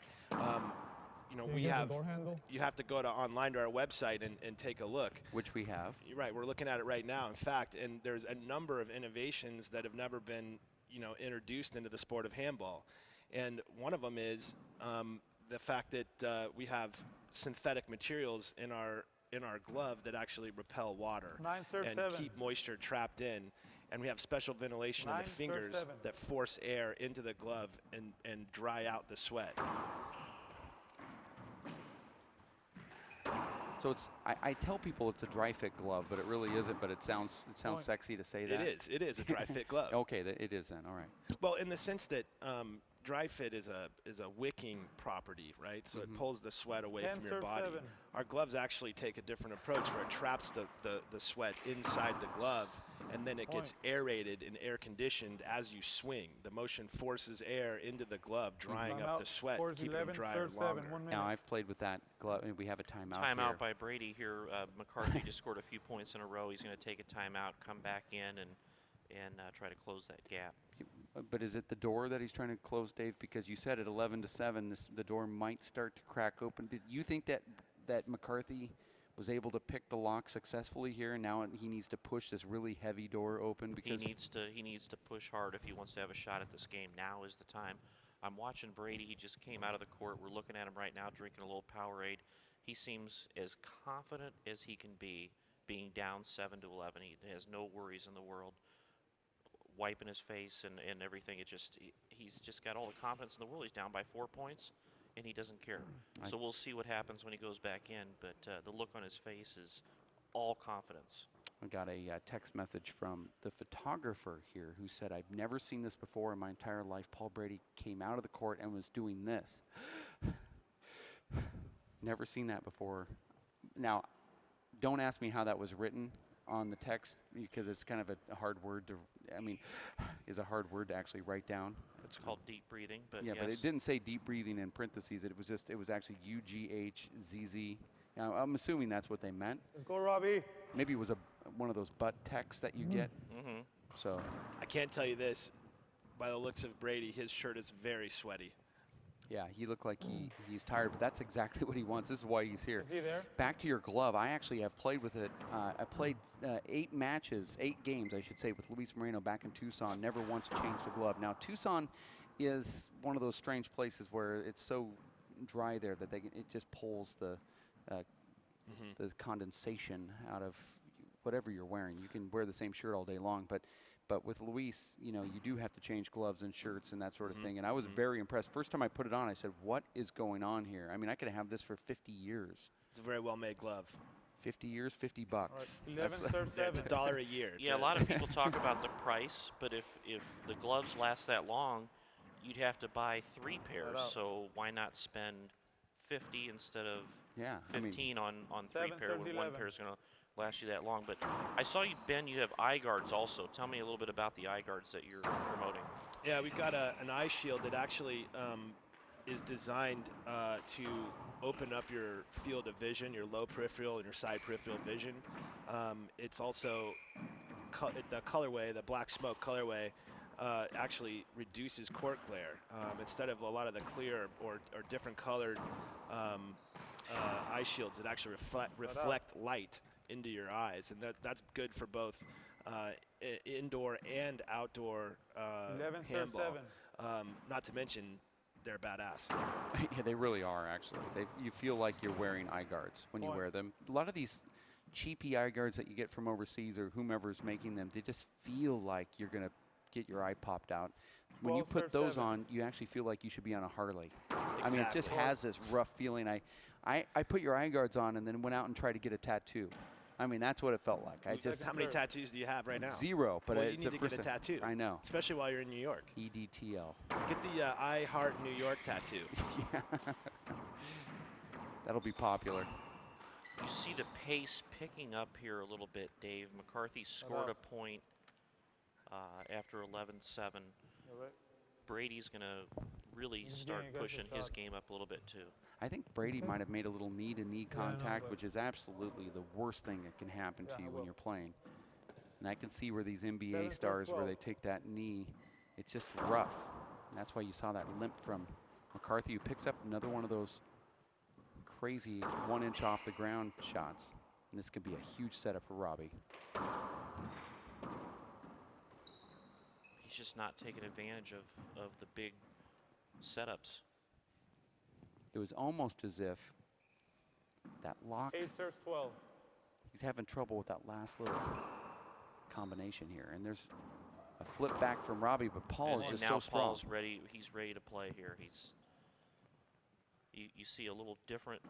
Speaker 4: You know, you have to go online to our website and take a look.
Speaker 1: Which we have.
Speaker 4: You're right, we're looking at it right now, in fact, and there's a number of innovations that have never been, you know, introduced into the sport of handball. And one of them is the fact that we have synthetic materials in our glove that actually repel water and keep moisture trapped in. And we have special ventilation in the fingers that force air into the glove and dry out the sweat.
Speaker 1: So it's, I tell people it's a dry fit glove, but it really isn't. But it sounds sexy to say that.
Speaker 4: It is a dry fit glove.
Speaker 1: Okay, it is then. All right.
Speaker 4: Well, in the sense that dry fit is a wicking property, right? So it pulls the sweat away from your body. Our gloves actually take a different approach where it traps the sweat inside the glove, and then it gets aerated and air conditioned as you swing. The motion forces air into the glove, drying up the sweat, keeping them drier longer.
Speaker 1: Now, I've played with that glove, and we have a timeout here.
Speaker 3: Timeout by Brady here. McCarthy just scored a few points in a row. He's going to take a timeout, come back in, and try to close that gap.
Speaker 1: But is it the door that he's trying to close, Dave? Because you said at 11-7, the door might start to crack open. Did you think that McCarthy was able to pick the lock successfully here, and now he needs to push this really heavy door open? Because
Speaker 3: he needs to push hard if he wants to have a shot at this game. Now is the time. I'm watching Brady. He just came out of the court. We're looking at him right now, drinking a little Powerade. He seems as confident as he can be, being down 7-11. He has no worries in the world, wiping his face and everything. He's just got all the confidence in the world. He's down by 4 points, and he doesn't care. So we'll see what happens when he goes back in, but the look on his face is all confidence.
Speaker 1: I got a text message from the photographer here who said, I've never seen this before in my entire life. Paul Brady came out of the court and was doing this. Never seen that before. Now, don't ask me how that was written on the text, because it's kind of a hard word to, is a hard word to actually write down.
Speaker 3: It's called deep breathing, but
Speaker 1: yeah,
Speaker 3: yes.
Speaker 1: But it didn't say deep breathing in parentheses. It was actually UGHZZ. Now, I'm assuming that's what they meant.
Speaker 2: Let's go, Robbie.
Speaker 1: Maybe it was one of those butt texts that you get. So
Speaker 4: I can't tell you this, by the looks of Brady, his shirt is very sweaty.
Speaker 1: yeah, he looked like he's tired, but that's exactly what he wants. This is why he's here.
Speaker 2: Is he there?
Speaker 1: Back to your glove. I actually have played with it. I played 8 games, I should say, with Luis Moreno back in Tucson. Never once changed the glove. Now, Tucson is one of those strange places where it's so dry there that it just pulls the condensation out of whatever you're wearing. You can wear the same shirt all day long, but with Luis, you do have to change gloves and shirts and that sort of thing. And I was very impressed. First time I put it on, I said, what is going on here? I could have this for 50 years.
Speaker 4: It's a very well-made glove.
Speaker 1: 50 years, $50.
Speaker 2: Right, 11 serve 7.
Speaker 4: It's $1 a year.
Speaker 3: Yeah, a lot of people talk about the price, but if the gloves last that long, you'd have to buy 3 pairs. So why not spend 50 instead of 15 on 3 pairs when 1 pair is going to last you that long? But I saw you, Ben, you have eye guards also. Tell me a little bit about the eye guards that you're promoting.
Speaker 4: Yeah, we've got an eye shield that actually is designed to open up your field of vision, your low peripheral and your side peripheral vision. It's also the colorway, the black smoke colorway, actually reduces court glare. Instead of a lot of the clear or different colored eye shields that actually reflect light into your eyes, and that's good for both indoor and outdoor
Speaker 2: 11, serve
Speaker 4: handball.
Speaker 2: 7.
Speaker 4: Not to mention, they're badass.
Speaker 1: Yeah, they really are, actually. You feel like you're wearing eye guards when you
Speaker 2: Point.
Speaker 1: wear them. A lot of these cheapy eye guards that you get from overseas or whomever's making them, they just feel like you're going to get your eye popped out. When you
Speaker 2: 12,
Speaker 1: put
Speaker 2: serve
Speaker 1: those
Speaker 2: 7.
Speaker 1: on, you actually feel like you should be on a Harley. I mean, it just
Speaker 4: Exactly.
Speaker 1: has this rough feeling. I put your eye guards on and then went out and tried to get a tattoo. I mean, that's what it felt like. I just
Speaker 4: How many tattoos do you have right now?
Speaker 1: 0, but
Speaker 4: Well, you
Speaker 1: it's
Speaker 4: need
Speaker 1: the
Speaker 4: to
Speaker 1: first
Speaker 4: get a
Speaker 1: time.
Speaker 4: tattoo.
Speaker 1: I know.
Speaker 4: Especially while you're in New York.
Speaker 1: EDTL.
Speaker 4: Get the I Heart New York tattoo.
Speaker 1: Yeah. That'll be popular.
Speaker 3: You see the pace picking up here a little bit, Dave. McCarthy scored a point after 11-7. Brady's going to really start pushing his game up a little bit, too.
Speaker 1: I think Brady might have made a little knee-to-knee contact, which is absolutely the worst thing that can happen to you when you're playing. And I can see where these NBA stars, where they take that knee, it's just rough. And that's why you saw that limp from McCarthy, who picks up another one of those crazy 1 inch off the ground shots. And this could be a huge setup for Robbie.
Speaker 3: He's just not taking advantage of the big setups.
Speaker 1: It was almost as if that lock,
Speaker 2: 8 serves 12.
Speaker 1: he's having trouble with that last little combination here. And there's a flip back from Robbie, but Paul is
Speaker 3: And
Speaker 1: just
Speaker 3: now
Speaker 1: so strong.
Speaker 3: Paul's ready. He's ready to play here. You see a little different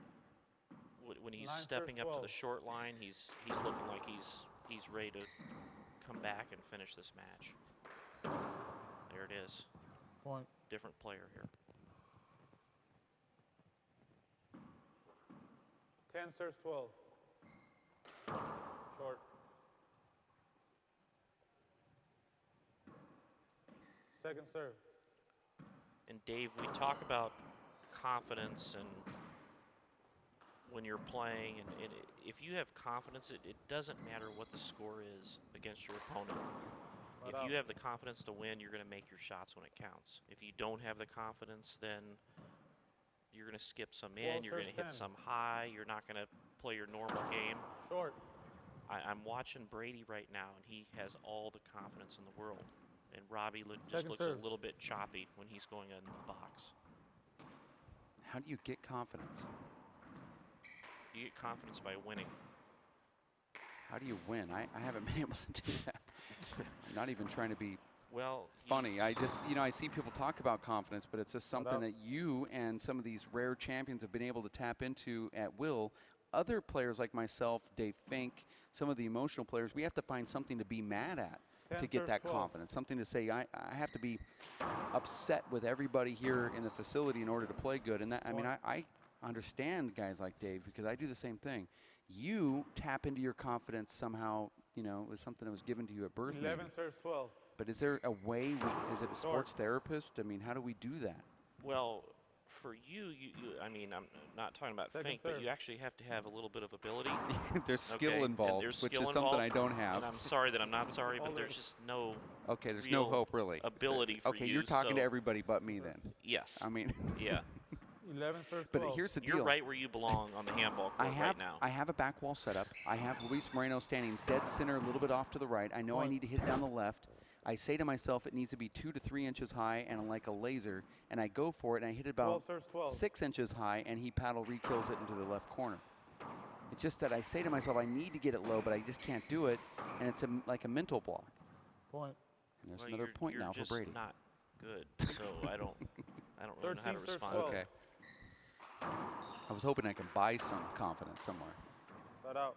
Speaker 3: when he's
Speaker 2: 9 serves
Speaker 3: stepping up to
Speaker 2: 12.
Speaker 3: the short line. He's looking like he's ready to come back and finish this match. There it is.
Speaker 2: Point.
Speaker 3: Different player here.
Speaker 2: 10 serves 12. Short. Second serve.
Speaker 3: And Dave, we talk about confidence and when you're playing, and if you have confidence, it doesn't matter what the score is against your opponent. If you have the confidence to win, you're going to make your shots when it counts. If you don't have the confidence, then you're going to skip some in, you're going to hit some high, you're not going to play your normal game.
Speaker 2: Short.
Speaker 3: I'm watching Brady right now, and he has all the confidence in the world. And Robbie just looks
Speaker 2: serve.
Speaker 3: a little bit choppy when he's going in the box.
Speaker 1: How do you get confidence?
Speaker 3: You get confidence by winning.
Speaker 1: How do you win? I haven't been able to do that. I'm not even trying to be
Speaker 3: Well,
Speaker 1: funny. I just, I see people talk about confidence, but it's just something that you and some of these rare champions have been able to tap into at will. Other players like myself, Dave Fink, some of the emotional players, we have to find something to be mad at to get that confidence, something to say, I have to be upset with everybody here in the facility in order to play good. And that, I mean, I understand guys like Dave because I do the same thing. You tap into your confidence somehow, it was something that was given to you at birth.
Speaker 2: 11 serves 12.
Speaker 1: But is there a way, is it a sports therapist? I mean, how do we do that?
Speaker 3: well, for you, I mean, I'm not talking about
Speaker 2: Second
Speaker 3: Fink, but
Speaker 2: serve.
Speaker 3: you actually have to have a little bit of ability.
Speaker 1: There's skill
Speaker 3: Okay, and
Speaker 1: involved,
Speaker 3: there's
Speaker 1: which
Speaker 3: skill
Speaker 1: is something I
Speaker 3: involved,
Speaker 1: don't have.
Speaker 3: And I'm sorry that I'm not sorry, but there's just no
Speaker 1: Okay, there's no
Speaker 3: real
Speaker 1: hope, really.
Speaker 3: ability for
Speaker 1: Okay,
Speaker 3: you,
Speaker 1: you're talking to
Speaker 3: so-
Speaker 1: everybody but me then.
Speaker 3: Yes.
Speaker 1: I mean,
Speaker 3: Yeah.
Speaker 2: 11 serves 12.
Speaker 1: but here's the deal.
Speaker 3: You're right where you belong on the handball court right now.
Speaker 1: I have a back wall set up. I have Luis Moreno standing dead center, a little bit off to the right. I know I need to hit down the left. I say to myself, it needs to be 2 to 3 inches high and like a laser, and I go for it, and I hit it about
Speaker 2: 12 serves 12.
Speaker 1: 6 inches high, and he paddle re-kills it into the left corner. It's just that I say to myself, I need to get it low, but I just can't do it, and it's like a mental block.
Speaker 2: Point.
Speaker 1: And there's
Speaker 3: Well,
Speaker 1: another point
Speaker 3: you're
Speaker 1: now for
Speaker 3: just
Speaker 1: Brady.
Speaker 3: not good, so I don't really know how to
Speaker 2: 13 serves
Speaker 3: respond.
Speaker 2: 12.
Speaker 1: Okay. I was hoping I could buy some confidence somewhere.
Speaker 2: Flat out.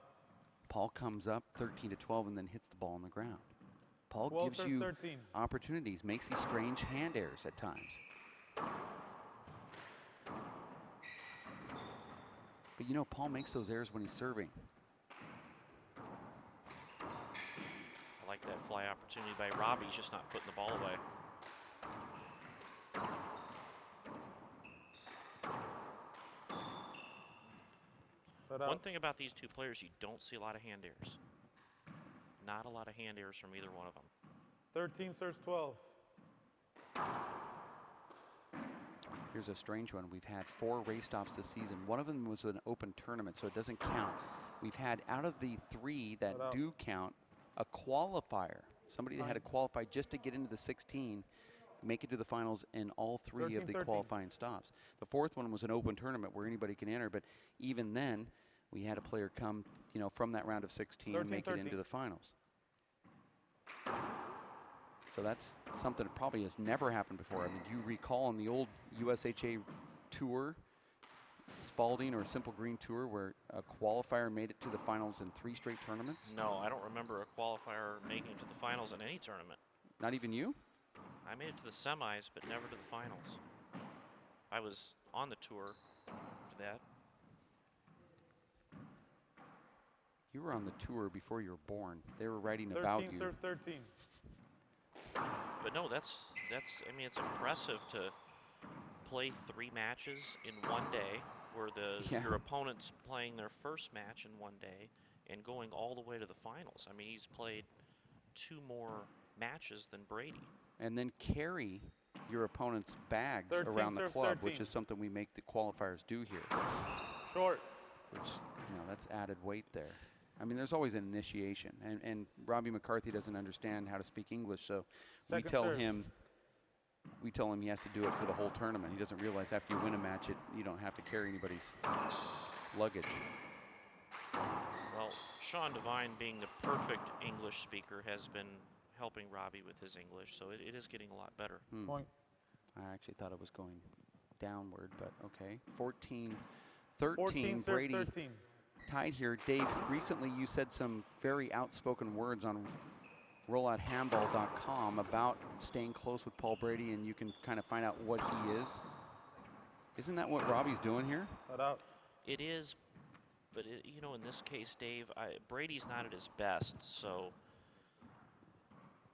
Speaker 1: Paul comes up 13 to 12 and then hits the ball on the ground. Paul
Speaker 2: 12
Speaker 1: gives
Speaker 2: serves
Speaker 1: you
Speaker 2: 13.
Speaker 1: opportunities, makes these strange hand airs at times. But Paul makes those errors when he's serving.
Speaker 3: I like that fly opportunity by Robbie. He's just not putting the ball away.
Speaker 2: Flat
Speaker 3: One
Speaker 2: out.
Speaker 3: thing about these two players, you don't see a lot of hand airs. Not a lot of hand airs from either one of them.
Speaker 2: 13 serves 12.
Speaker 1: Here's a strange one. We've had 4 race stops this season. One of them was an open tournament, so it doesn't count. we've had out of the 3 that
Speaker 2: Shut up.
Speaker 1: do count, a qualifier. Somebody that had to qualify just to get into the 16, make it to the finals in all 3 of the
Speaker 2: 13.
Speaker 1: qualifying stops. The 4th one was an open tournament where anybody can enter, but even then, we had a player come, you know, from that round of 16 and make it into the finals. So that's something that probably has never happened before. I mean, do you recall on the old USHA tour, Spalding or Simple Green Tour, where a qualifier made it to the finals in 3 straight tournaments?
Speaker 3: No, I don't remember a qualifier making it to the finals in any tournament.
Speaker 1: Not even you?
Speaker 3: I made it to the semis, but never to the finals. I was on the tour for that.
Speaker 1: You were on the tour before you were born. They were writing
Speaker 2: 13
Speaker 1: about you.
Speaker 2: serves 13.
Speaker 3: But no, that's. I mean, it's impressive to play 3 matches in one day, where your opponent's playing their first match in one day and going all the way to the finals. I mean, he's played 2 more matches than Brady.
Speaker 1: And then carry your opponent's bags
Speaker 2: 13
Speaker 1: around the
Speaker 2: serves
Speaker 1: club,
Speaker 2: 13.
Speaker 1: which is something we make the qualifiers do here.
Speaker 2: Short.
Speaker 1: Which, you know, that's added weight there. I mean, there's always an initiation, and Robbie McCarthy doesn't understand how to speak English, so we
Speaker 2: Second
Speaker 1: tell
Speaker 2: serve.
Speaker 1: him he has to do it for the whole tournament. He doesn't realize after you win a match, you don't have to carry anybody's luggage.
Speaker 3: Well, Sean Devine, being the perfect English speaker, has been helping Robbie with his English, so it is getting a lot better.
Speaker 2: Point.
Speaker 1: I actually thought it was going downward, but okay. 14-13,
Speaker 2: 14 serves
Speaker 1: Brady
Speaker 2: 13.
Speaker 1: tied here. Dave, recently you said some very outspoken words on rollouthandball.com about staying close with Paul Brady, and you can kind of find out what he is. Isn't that what Robbie's doing here?
Speaker 2: Shut up.
Speaker 3: It is, but you know, in this case, Dave, Brady's not at his best, so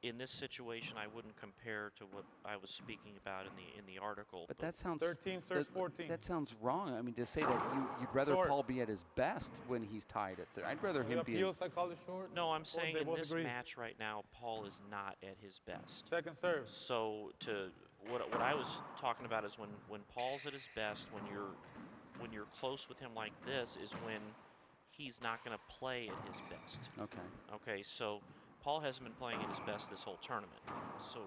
Speaker 3: in this situation, I wouldn't compare to what I was speaking about in the article.
Speaker 1: But that sounds
Speaker 2: 13 serves 14.
Speaker 1: That sounds wrong. I mean, to say that you'd rather
Speaker 2: Short.
Speaker 1: Paul be at his best when he's tied at 3. I'd rather him be.
Speaker 2: Appeals, I call it short.
Speaker 3: No, I'm
Speaker 2: Or
Speaker 3: saying
Speaker 2: they
Speaker 3: in
Speaker 2: both
Speaker 3: this
Speaker 2: agree.
Speaker 3: match right now, Paul is not at his best.
Speaker 2: Second serve.
Speaker 3: So what I was talking about is when Paul's at his best, when you're close with him like this, is when he's not going to play at his best.
Speaker 1: Okay.
Speaker 3: Okay, so Paul hasn't been playing at his best this whole tournament. So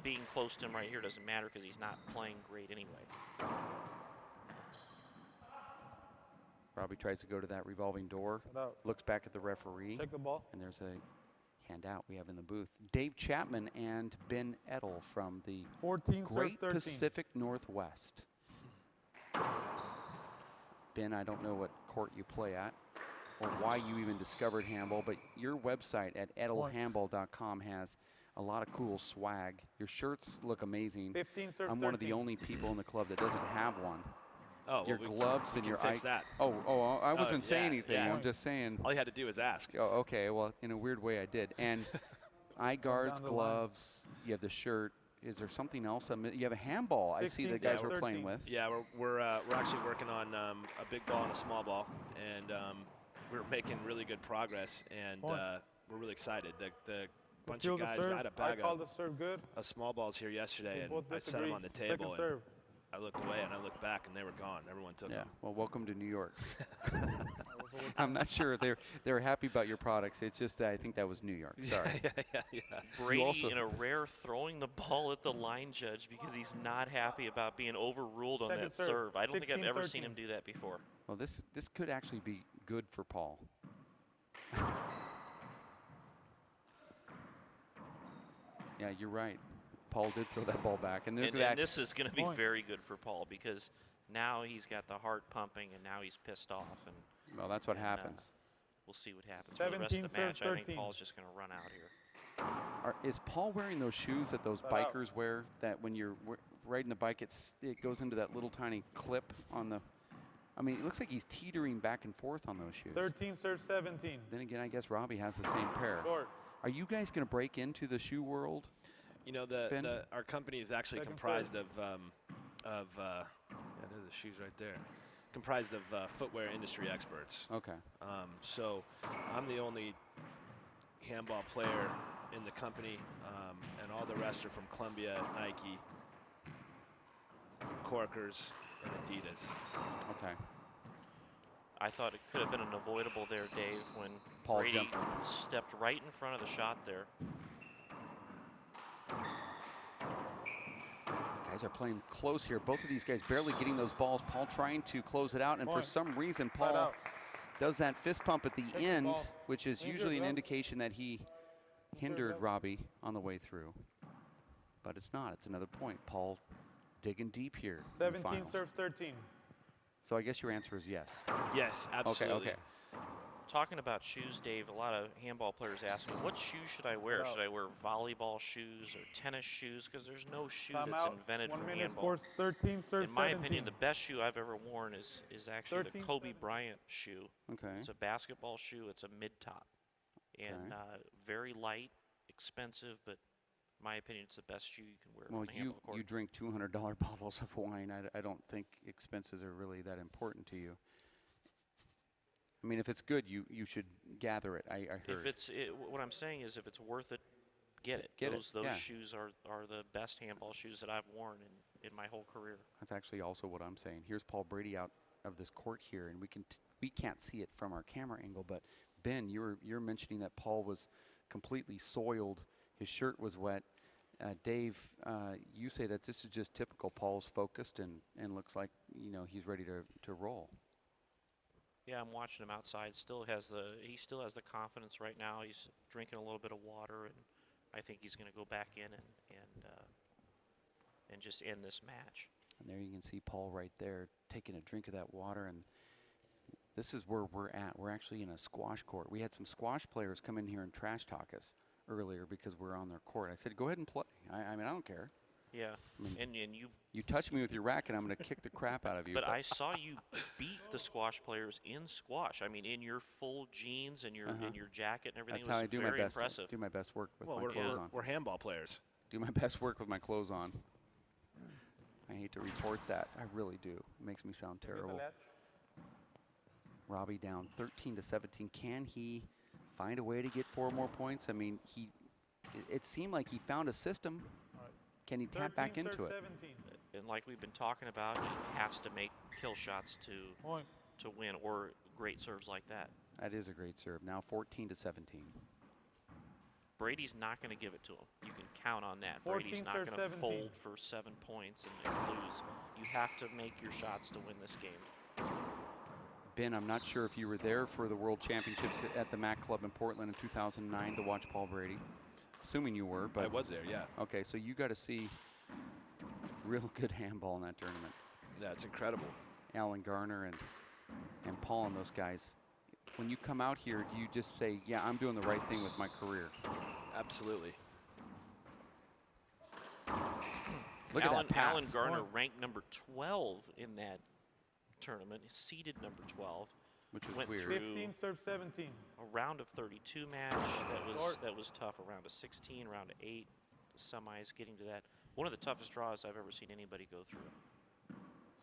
Speaker 3: being close to him right here doesn't matter because he's not playing great anyway.
Speaker 1: Robbie tries to go to that revolving door,
Speaker 2: Shut up.
Speaker 1: looks back at the referee,
Speaker 2: Take the ball.
Speaker 1: and there's a handout we have in the booth. Dave Chapman and Ben Edel from the
Speaker 2: 14 serves
Speaker 1: Great
Speaker 2: 13.
Speaker 1: Pacific Northwest. Ben, I don't know what court you play at or why you even discovered handball, but your website at edelhandball.com has a lot of cool swag. Your shirts look amazing.
Speaker 2: 15 serves
Speaker 1: I'm one of the
Speaker 2: 13.
Speaker 1: only people in the club that doesn't have one.
Speaker 4: Oh,
Speaker 1: Your
Speaker 4: well,
Speaker 1: gloves
Speaker 4: we
Speaker 1: and
Speaker 4: can
Speaker 1: your
Speaker 4: fix that.
Speaker 1: I wasn't saying
Speaker 4: yeah,
Speaker 1: anything.
Speaker 4: yeah.
Speaker 1: I'm just saying.
Speaker 4: All you had to do was ask.
Speaker 1: Oh, okay. Well, in a weird way, I did. And eye guards,
Speaker 2: down the line.
Speaker 1: gloves. You have the shirt. Is there something else? You have a handball. I see
Speaker 2: 16
Speaker 1: the guys
Speaker 2: serves
Speaker 1: were playing
Speaker 2: 13.
Speaker 1: with.
Speaker 4: Yeah, we're actually working on a big ball and a small ball, and we're making really good progress, and
Speaker 2: Point.
Speaker 4: we're really excited. The bunch
Speaker 2: Appeal
Speaker 4: of
Speaker 2: the
Speaker 4: guys,
Speaker 2: serve.
Speaker 4: I had a
Speaker 2: I
Speaker 4: bag
Speaker 2: call
Speaker 4: of
Speaker 2: the serve good.
Speaker 4: small balls here yesterday,
Speaker 2: They
Speaker 4: and
Speaker 2: both
Speaker 4: I set
Speaker 2: disagree.
Speaker 4: them on the
Speaker 2: Second
Speaker 4: table, and
Speaker 2: serve.
Speaker 4: I looked away, and I looked back, and they were gone. Everyone took
Speaker 1: Yeah.
Speaker 4: them.
Speaker 1: Well, welcome to New York. I'm not sure they're happy about your products. It's just that I think that was New York. Sorry.
Speaker 4: yeah.
Speaker 3: Brady
Speaker 1: also-
Speaker 3: in a rare throwing the ball at the line judge because he's not happy about being overruled on
Speaker 2: Second
Speaker 3: that
Speaker 2: serve,
Speaker 3: serve. I don't think I've ever
Speaker 2: 16-13.
Speaker 3: seen him do that before.
Speaker 1: Well, this could actually be good for Paul. Yeah, you're right. Paul did throw that ball back, and look
Speaker 3: And,
Speaker 1: at that.
Speaker 3: and this is going to be
Speaker 2: Point.
Speaker 3: very good for Paul because now he's got the heart pumping and now he's pissed off. And
Speaker 1: Well, that's what
Speaker 3: and,
Speaker 1: happens.
Speaker 3: we'll see what happens for the rest of
Speaker 2: 17
Speaker 3: the match.
Speaker 2: serves
Speaker 3: I think
Speaker 2: 13.
Speaker 3: Paul's just going to run out here.
Speaker 1: Is Paul wearing those shoes that those
Speaker 2: Shut up.
Speaker 1: bikers wear? That when you're riding the bike, it goes into that little tiny clip on the. I mean, it looks like he's teetering back and forth on those shoes.
Speaker 2: 13 serves 17.
Speaker 1: Then again, I guess Robbie has the same pair.
Speaker 2: Short.
Speaker 1: Are you guys going to break into the shoe world?
Speaker 4: You know,
Speaker 1: Ben?
Speaker 4: our company is actually
Speaker 2: Second
Speaker 4: comprised of yeah, there's the shoes right there. Comprised of footwear industry experts.
Speaker 1: Okay.
Speaker 4: So I'm the only handball player in the company, and all the rest are from Columbia, Nike, Corkers, and Adidas.
Speaker 1: Okay.
Speaker 3: I thought it could have been an avoidable there, Dave, when
Speaker 1: Paul
Speaker 3: Brady
Speaker 1: jumped.
Speaker 3: stepped right in front of the shot there.
Speaker 1: Guys are playing close here. Both of these guys barely getting those balls. Paul trying to close it out, and for
Speaker 2: Point.
Speaker 1: some reason,
Speaker 2: Flat
Speaker 1: Paul
Speaker 2: out.
Speaker 1: does that fist pump at the
Speaker 2: Take the
Speaker 1: end,
Speaker 2: ball.
Speaker 1: which is
Speaker 2: Injured,
Speaker 1: usually an
Speaker 2: bro.
Speaker 1: indication that he hindered
Speaker 2: bro.
Speaker 1: Robbie on the way through. But it's not. It's another point. Paul digging deep here in the
Speaker 2: 17
Speaker 1: finals.
Speaker 2: serves 13.
Speaker 1: So I guess your answer is yes.
Speaker 4: Yes, absolutely.
Speaker 1: Okay.
Speaker 3: Talking about shoes, Dave, a lot of handball players ask me, what shoes should I wear?
Speaker 2: Flat out.
Speaker 3: Should I wear volleyball shoes or tennis shoes? Because there's no shoe that's
Speaker 2: Timeout.
Speaker 3: invented
Speaker 2: 1
Speaker 3: for
Speaker 2: minute
Speaker 3: handball.
Speaker 2: scores 13 serves
Speaker 3: In my
Speaker 2: 17.
Speaker 3: opinion, the best shoe I've ever worn is actually the
Speaker 2: 13,
Speaker 3: Kobe
Speaker 2: 17.
Speaker 3: Bryant shoe.
Speaker 1: Okay.
Speaker 3: It's a basketball shoe. It's a mid-top. And very light, expensive, but in my opinion, it's the best shoe you can wear
Speaker 1: Well,
Speaker 3: on the handball court.
Speaker 1: you drink $200 bottles of wine. I don't think expenses are really that important to you. I mean, if it's good, you should gather it. I heard.
Speaker 3: What I'm saying is, if it's worth it, get it.
Speaker 1: Get it,
Speaker 3: Those
Speaker 1: yeah.
Speaker 3: shoes are the best handball shoes that I've worn in my whole career.
Speaker 1: That's actually also what I'm saying. Here's Paul Brady out of this court here, and we can't see it from our camera angle. But Ben, you're mentioning that Paul was completely soiled. His shirt was wet. Dave, you say that this is just typical. Paul's focused and looks like he's ready to roll.
Speaker 3: Yeah, I'm watching him outside. He still has the confidence right now. He's drinking a little bit of water, and I think he's going to go back in and just end this match.
Speaker 1: And there you can see Paul right there taking a drink of that water. And this is where we're at. We're actually in a squash court. We had some squash players come in here and trash talk us earlier because we're on their court. I said, go ahead and play. I mean, I don't care.
Speaker 3: Yeah,
Speaker 1: I mean,
Speaker 3: and you.
Speaker 1: You touch me with your racket, I'm going to kick the crap out of you.
Speaker 3: But I saw you beat the squash players in squash. I mean, in your full jeans and your jacket and everything.
Speaker 1: That's
Speaker 3: it was
Speaker 1: how I do
Speaker 3: very
Speaker 1: my best.
Speaker 3: impressive.
Speaker 1: Do my best work with
Speaker 4: Well,
Speaker 1: my clothes on.
Speaker 4: we're handball players.
Speaker 1: Do my best work with my clothes on. I hate to report that. I really do. It makes me sound terrible. Robbie down 13-17. Can he find a way to get 4 more points? I mean, it seemed like he found a system.
Speaker 2: Right.
Speaker 1: Can he tap back into it?
Speaker 2: 17.
Speaker 3: And like we've been talking about, he has to make kill shots
Speaker 2: Point.
Speaker 3: to win, or great serves like that.
Speaker 1: That is a great serve. Now 14-17.
Speaker 3: Brady's not going to give it to him. You can count on that.
Speaker 2: 14
Speaker 3: Brady's not
Speaker 2: serves
Speaker 3: going to
Speaker 2: 17.
Speaker 3: fold for 7 points and lose. You have to make your shots to win this game.
Speaker 1: Ben, I'm not sure if you were there for the World Championships at the MAC Club in Portland in 2009 to watch Paul Brady. Assuming you were, but
Speaker 4: I was there, yeah.
Speaker 1: okay, so you got to see real good handball in that tournament.
Speaker 4: Yeah, it's incredible.
Speaker 1: Alan Garner and Paul and those guys. When you come out here, do you just say, yeah, I'm doing the right thing with my career?
Speaker 4: Absolutely.
Speaker 1: Look at that pass.
Speaker 3: Alan Garner ranked number 12 in that tournament, seeded number 12.
Speaker 1: Which was
Speaker 3: went
Speaker 1: weird.
Speaker 3: through
Speaker 2: 15 serves 17.
Speaker 3: a round of 32 match that was tough. A round of 16, round of 8, the semis, getting to that. One of the toughest draws I've ever seen anybody go through.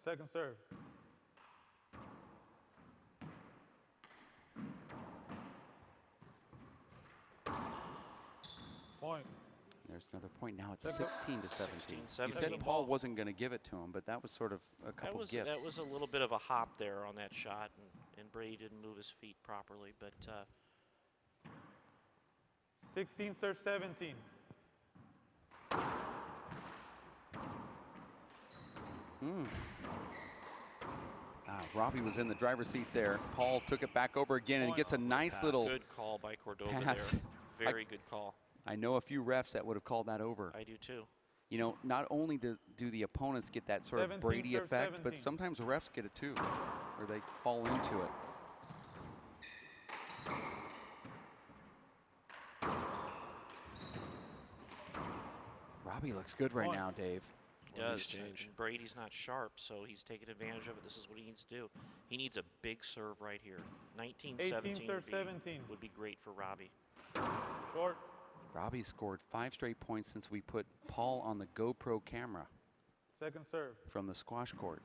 Speaker 2: Second serve. Point.
Speaker 1: There's another point. Now it's
Speaker 2: Second.
Speaker 1: 16-17.
Speaker 3: 16,
Speaker 1: You said
Speaker 3: 17.
Speaker 1: Paul wasn't going to give it to him, but that was sort of a couple gifts.
Speaker 3: That was a little bit of a hop there on that shot, and Brady didn't move his feet properly. But
Speaker 2: 16 serves 17.
Speaker 1: Robbie was in the driver's seat there. Paul took it back over again and gets a nice little
Speaker 3: good call by Cordova
Speaker 1: pass.
Speaker 3: there. Very good call.
Speaker 1: I know a few refs that would have called that over.
Speaker 3: I do too.
Speaker 1: You know, not only do the opponents get that sort of
Speaker 2: 17
Speaker 1: Brady
Speaker 2: serves
Speaker 1: effect, but
Speaker 2: 17.
Speaker 1: sometimes the refs get it too, or they fall into it. Robbie looks good right
Speaker 2: Point.
Speaker 1: now, Dave.
Speaker 3: He
Speaker 4: Well,
Speaker 3: does.
Speaker 4: he's changed.
Speaker 3: And Brady's not sharp, so he's taking advantage of it. This is what he needs to do. He needs a big serve right here. 19-17
Speaker 2: serves 17.
Speaker 3: would be great for Robbie.
Speaker 2: Short.
Speaker 1: Robbie scored 5 straight points since we put Paul on the GoPro camera
Speaker 2: Second serve.
Speaker 1: from the squash court.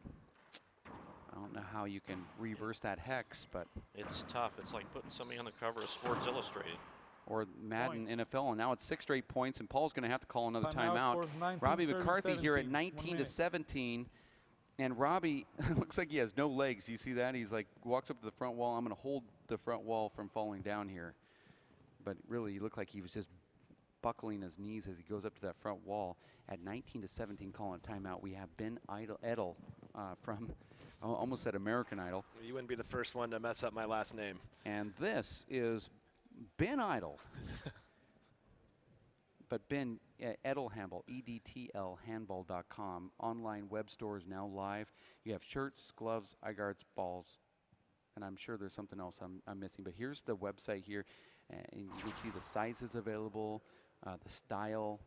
Speaker 1: I don't know how you can reverse that hex, but
Speaker 3: It's tough. It's like putting somebody on the cover of Sports Illustrated.
Speaker 1: or Madden NFL, and now it's 6 straight points, and Paul's going to have to call another
Speaker 2: Timeout
Speaker 1: timeout.
Speaker 2: scores 19,
Speaker 1: Robbie
Speaker 2: 30,
Speaker 1: McCarthy here at
Speaker 2: 17. 1 minute.
Speaker 1: 19-17, And Robbie looks like he has no legs. You see that? He's like, walks up to the front wall. I'm going to hold the front wall from falling down here. But really, he looked like he was just buckling his knees as he goes up to that front wall. At 19-17, calling a timeout, we have Ben Edel from, almost said American Idol.
Speaker 4: You wouldn't be the first one to mess up my last name.
Speaker 1: And this is Ben Idol. But Ben Edel Handball, EDTL handball.com. Online web store is now live. You have shirts, gloves, eye guards, balls, and I'm sure there's something else I'm missing. But here's the website here, and you can see the sizes available, the style.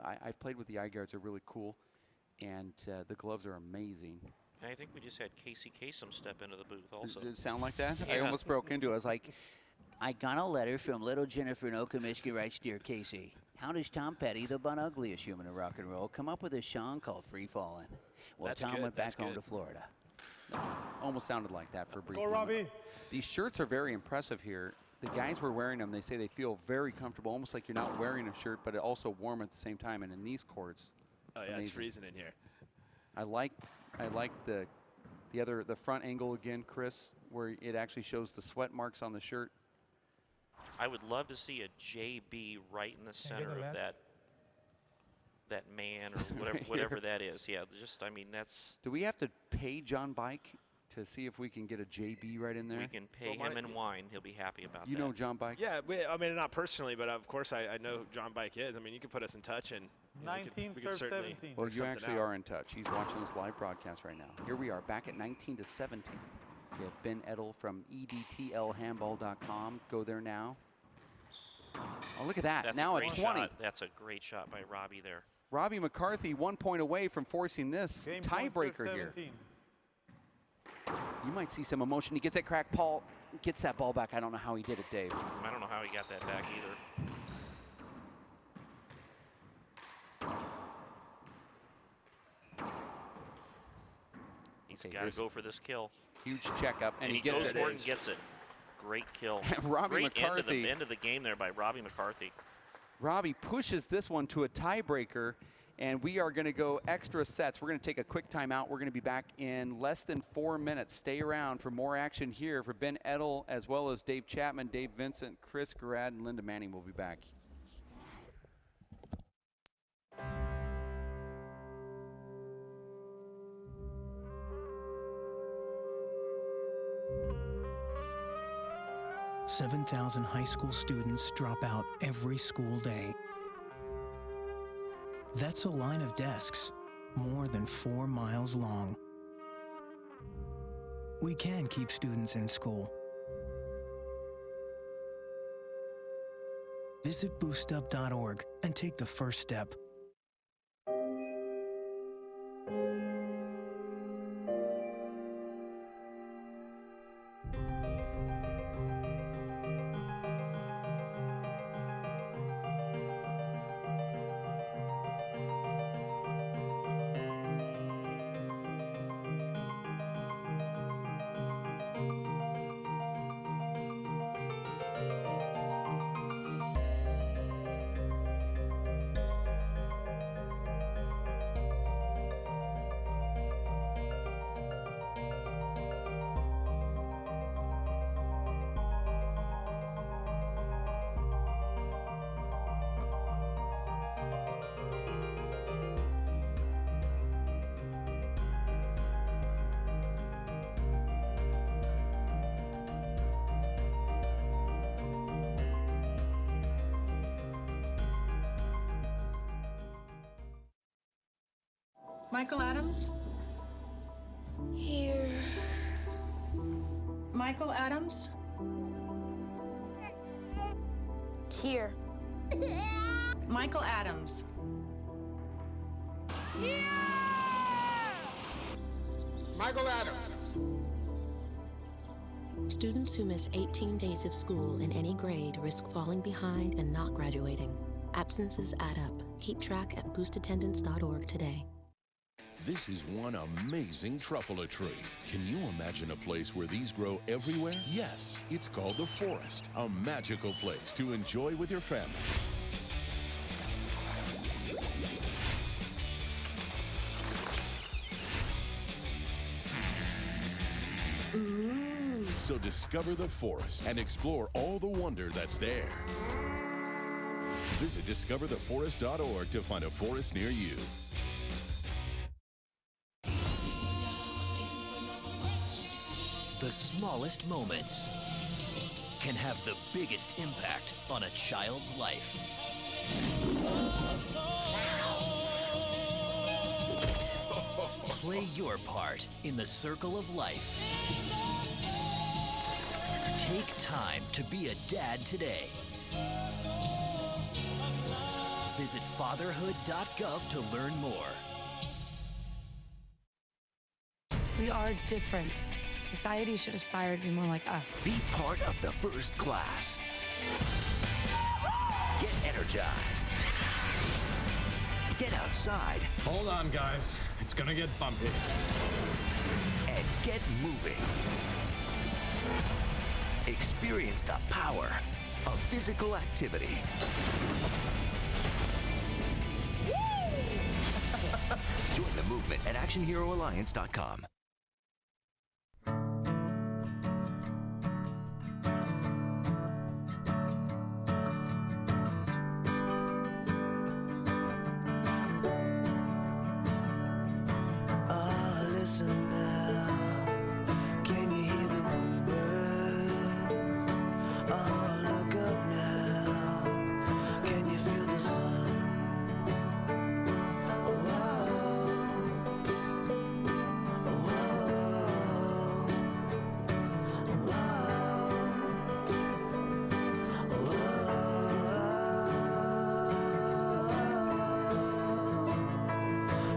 Speaker 1: I've played with the eye guards; they're really cool, and the gloves are amazing.
Speaker 3: And I think we just had Casey Kasem step into the booth also.
Speaker 1: Did it sound like that?
Speaker 3: Yeah.
Speaker 1: I almost broke into it. I was like,
Speaker 5: I got a letter from little Jennifer in Okemishki writes, Dear Casey, how does Tom Petty, the bun ugliest human in rock and roll, come up with a song called Free Fallin'? Well,
Speaker 4: That's
Speaker 5: Tom
Speaker 4: good,
Speaker 5: went back
Speaker 4: that's
Speaker 5: home
Speaker 4: good.
Speaker 5: to Florida.
Speaker 1: almost sounded like that for a brief
Speaker 2: Go,
Speaker 1: moment.
Speaker 2: Robbie.
Speaker 1: These shirts are very impressive here. The guys were wearing them. They say they feel very comfortable, almost like you're not wearing a shirt, but it also warm at the same time. And in these courts,
Speaker 4: Oh yeah,
Speaker 1: amazing.
Speaker 4: it's freezing in here.
Speaker 1: I like the front angle again, Chris, where it actually shows the sweat marks on the shirt.
Speaker 3: I would love to see a JB right in the center of that man or whatever
Speaker 1: Right
Speaker 3: whatever
Speaker 1: here.
Speaker 3: that is. Yeah, just I mean that's
Speaker 1: Do we have to pay John Bike to see if we can get a JB right in there?
Speaker 3: we can pay
Speaker 4: Well,
Speaker 3: him in wine. He'll be happy about
Speaker 1: You
Speaker 3: that.
Speaker 1: know John Bike?
Speaker 4: Yeah, I mean, not personally, but of course I know who John Bike is. I mean, you can put us in touch, and you know, we could certainly
Speaker 2: 19-17.
Speaker 1: Well,
Speaker 4: work
Speaker 1: you
Speaker 4: something
Speaker 1: actually
Speaker 4: out.
Speaker 1: are in touch. He's watching this live broadcast right now. Here we are back at 19-17. We have Ben Edel from EDTLhandball.com. Go there now. Oh, look at that.
Speaker 3: That's
Speaker 1: now
Speaker 3: a
Speaker 1: at
Speaker 3: great
Speaker 1: 20.
Speaker 3: shot. That's a great shot by Robbie there.
Speaker 1: Robbie McCarthy 1 point away from forcing this
Speaker 2: Game point,
Speaker 1: tiebreaker
Speaker 2: serve
Speaker 1: here.
Speaker 2: 17.
Speaker 1: You might see some emotion. He gets that crack. Paul gets that ball back. I don't know how he did it, Dave.
Speaker 3: I don't know how he got that back either. He's
Speaker 1: Okay,
Speaker 3: got
Speaker 1: here's
Speaker 3: to go for this kill.
Speaker 1: Huge checkup, and he
Speaker 3: goes
Speaker 1: gets
Speaker 3: for
Speaker 1: it.
Speaker 3: it and gets it. Great kill.
Speaker 1: Robbie
Speaker 3: Great
Speaker 1: McCarthy.
Speaker 3: end of the game there by Robbie McCarthy.
Speaker 1: Robbie pushes this one to a tiebreaker, and we are going to go extra sets. We're going to take a quick timeout. We're going to be back in less than 4 minutes. Stay around for more action here for Ben Edel, as well as Dave Chapman, Dave Vincent, Chris Garrad, and Linda Manning will be back.
Speaker 6: Seven 7,000 high school students drop out every school day. That's a line of desks more than 4 miles long. We can keep students in school. Visit boostup.org and take the first step.
Speaker 7: Michael Adams?
Speaker 8: Here.
Speaker 7: Michael Adams?
Speaker 8: Here.
Speaker 7: Michael Adams.
Speaker 9: Michael Adams.
Speaker 10: Students who miss 18 days of school in any grade risk falling behind and not graduating. Absences add up. Keep track at boostattendance.org today.
Speaker 11: This is one amazing truffula tree. Can you imagine a place where these grow everywhere? Yes, it's called the forest, a magical place to enjoy with your family. So discover the forest and explore all the wonder that's there. Visit discovertheforest.org to find a forest near you.
Speaker 12: The smallest moments can have the biggest impact on a child's life. Play your part in the circle of life. Take time to be a dad today. Visit fatherhood.gov to learn more.
Speaker 13: We are different. Society should aspire to be more like us.
Speaker 12: Be part of the first class. Get energized. Get outside.
Speaker 14: Hold on, guys. It's gonna get bumpy.
Speaker 12: And get moving. Experience the power of physical activity. Join the movement at ActionHeroAlliance.com.
Speaker 15: Listen now, can you hear the bluebirds? Oh, look up now, can you feel the sun?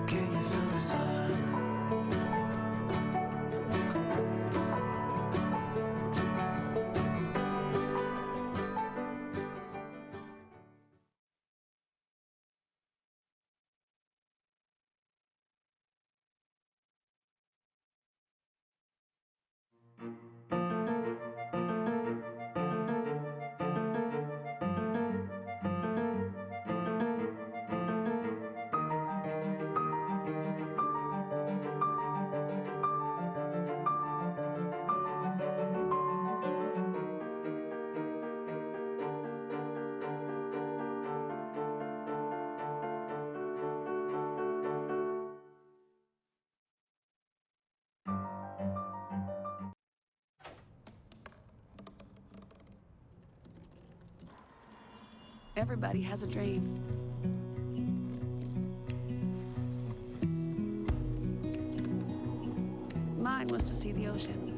Speaker 15: Can you feel the sun?
Speaker 13: Everybody has a dream. Mine was to see the ocean.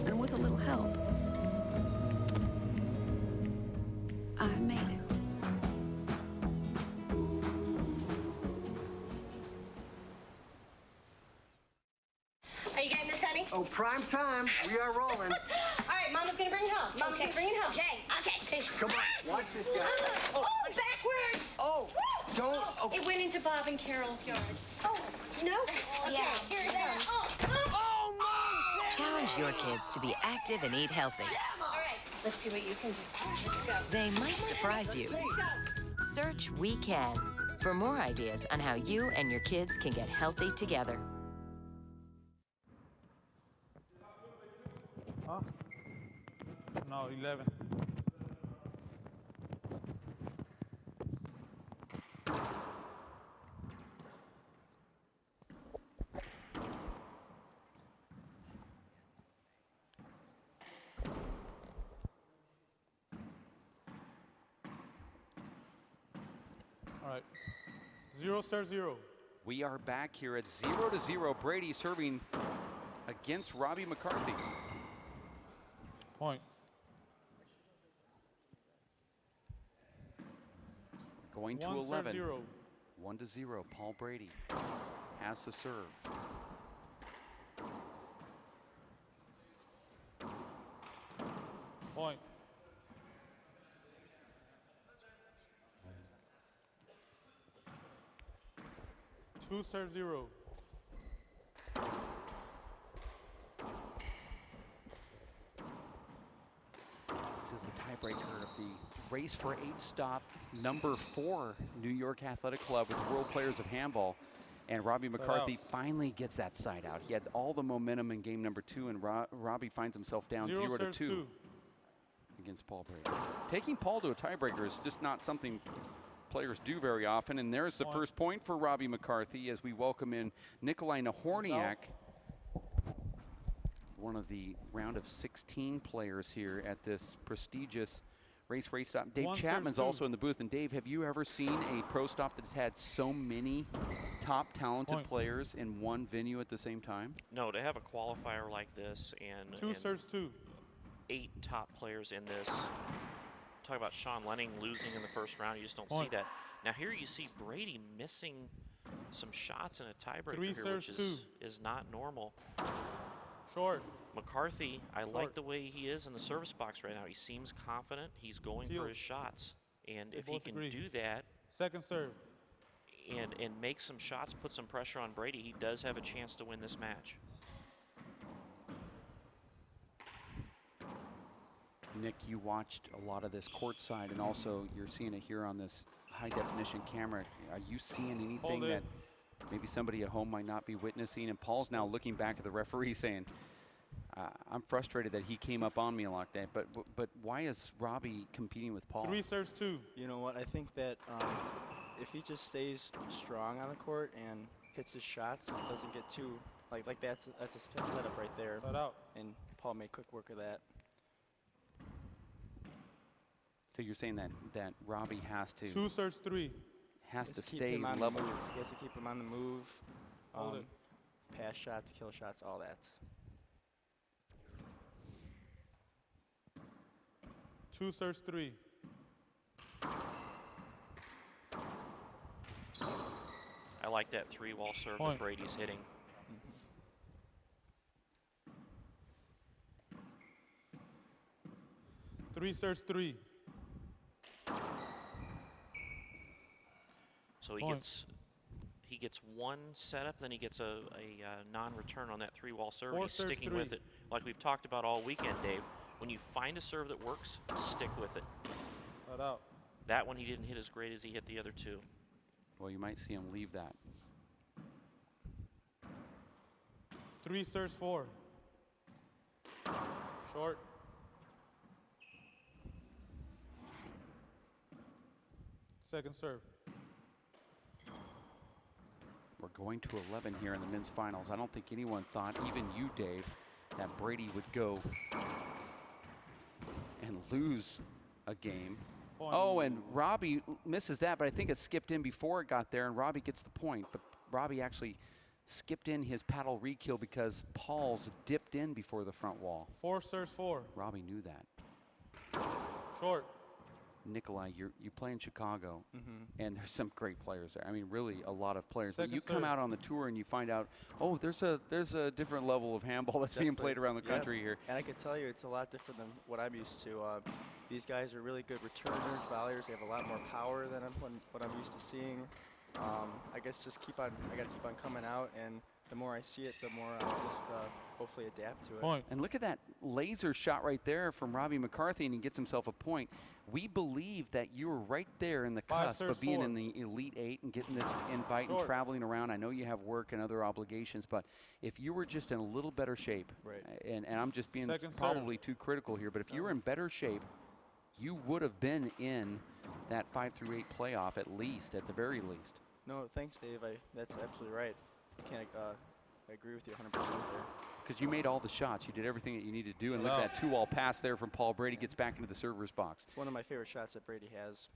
Speaker 13: And with a little help, I made it.
Speaker 16: Are you getting this, honey?
Speaker 17: Oh, prime time. We are rolling.
Speaker 16: All right, Mama's gonna bring it home. Mama's gonna bring it home. Okay.
Speaker 17: Come on, watch this guy.
Speaker 16: Oh, backwards!
Speaker 17: Oh, don't. Oh.
Speaker 16: It went into Bob and Carol's yard. Oh, no? Okay, here it comes.
Speaker 17: Oh, Mom!
Speaker 18: Challenge your kids to be active and eat healthy.
Speaker 16: All right, let's see what you can do. Let's go.
Speaker 18: They might surprise you.
Speaker 16: Let's go.
Speaker 18: Search We Can for more ideas on how you and your kids can get healthy together.
Speaker 2: Huh? No, 11. All right. 0-0.
Speaker 1: We are back here at 0-0. Brady serving against Robbie McCarthy.
Speaker 2: Point.
Speaker 1: Going to 11. 1-0. Paul Brady has the serve.
Speaker 2: Point. Two serve 0.
Speaker 1: This is the tiebreaker of the race for 8-stop number 4 New York Athletic Club with the World Players of Handball. And Robbie McCarthy finally gets that side out. He had all the momentum in game number 2, and Robbie finds himself down 0-2 against Paul Brady. Taking Paul to a tiebreaker is just not something players do very often, and there's the first point for Robbie McCarthy as we welcome in Nikolai Nahorniak, one of the round of 16 players here at this prestigious race stop. Dave Chapman's also in the booth. And Dave, have you ever seen a pro stop that's had so many top talented players in one venue at the same time?
Speaker 3: No, to have a qualifier like this and
Speaker 2: 2 serves 2.
Speaker 3: 8 top players in this. Talk about Sean Lenning losing in the first round. You just don't see that. Now here you see Brady missing some shots in a tiebreaker here, which is not normal.
Speaker 2: Short.
Speaker 3: McCarthy, I like the way he is in the service box right now. He seems confident. He's going for his shots. And if he can do that,
Speaker 2: second serve,
Speaker 3: and make some shots, put some pressure on Brady, he does have a chance to win this match.
Speaker 1: Nick, you watched a lot of this courtside, and also you're seeing it here on this high-definition camera. Are you seeing anything that maybe somebody at home might not be witnessing? And Paul's now looking back at the referee saying, I'm frustrated that he came up on me like that, but why is Robbie competing with Paul?
Speaker 2: 3 serves 2.
Speaker 19: You know what, I think that if he just stays strong on the court and hits his shots and doesn't get too, like that's a setup right there.
Speaker 2: Side out.
Speaker 19: And Paul made quick work of that.
Speaker 1: So you're saying that Robbie has to
Speaker 2: 2 serves 3.
Speaker 1: Has to stay level.
Speaker 19: He has to keep him on the move. Pass shots, kill shots, all that.
Speaker 2: 2 serves 3.
Speaker 3: I like that 3-wall serve that Brady's hitting.
Speaker 2: 3 serves 3.
Speaker 3: So he gets one setup, then he gets a non-return on that 3-wall serve. He's sticking with it, like we've talked about all weekend, Dave. When you find a serve that works, stick with it.
Speaker 2: Side out.
Speaker 3: That one he didn't hit as great as he hit the other 2.
Speaker 1: Well, you might see him leave that.
Speaker 2: 3 serves 4. Short. Second serve.
Speaker 1: We're going to 11 here in the men's finals. I don't think anyone thought, even you, Dave, that Brady would go and lose a game. Oh, and Robbie misses that, but I think it skipped in before it got there, and Robbie gets the point. But Robbie actually skipped in his paddle re-kill because Paul's dipped in before the front wall.
Speaker 2: 4 serves 4.
Speaker 1: Robbie knew that.
Speaker 2: Short.
Speaker 1: Nikolai, you play in Chicago, and there's some great players there. I mean, really a lot of players. But you come out on the tour and you find out, oh, there's a different level of handball that's being played around the country here.
Speaker 19: And I can tell you, it's a lot different than what I'm used to. These guys are really good returners, volleyers. They have a lot more power than what I'm used to seeing. I guess I got to keep on coming out, and the more I see it, the more I'll just hopefully adapt to it.
Speaker 1: And look at that laser shot right there from Robbie McCarthy, and he gets himself a point. We believe that you were right there in the cusp of being in the Elite 8 and getting this invite and traveling around. I know you have work and other obligations, but if you were just in a little better shape, and I'm just being probably too critical here, but if you were in better shape, you would have been in that 5 through 8 playoff at the very least.
Speaker 19: No, thanks, Dave. That's absolutely right. I agree with you 100% there.
Speaker 1: Because you made all the shots. You did everything that you needed to do. And look at that 2-wall pass there from Paul Brady. Gets back into the server's box.
Speaker 19: It's one of my favorite shots that Brady has.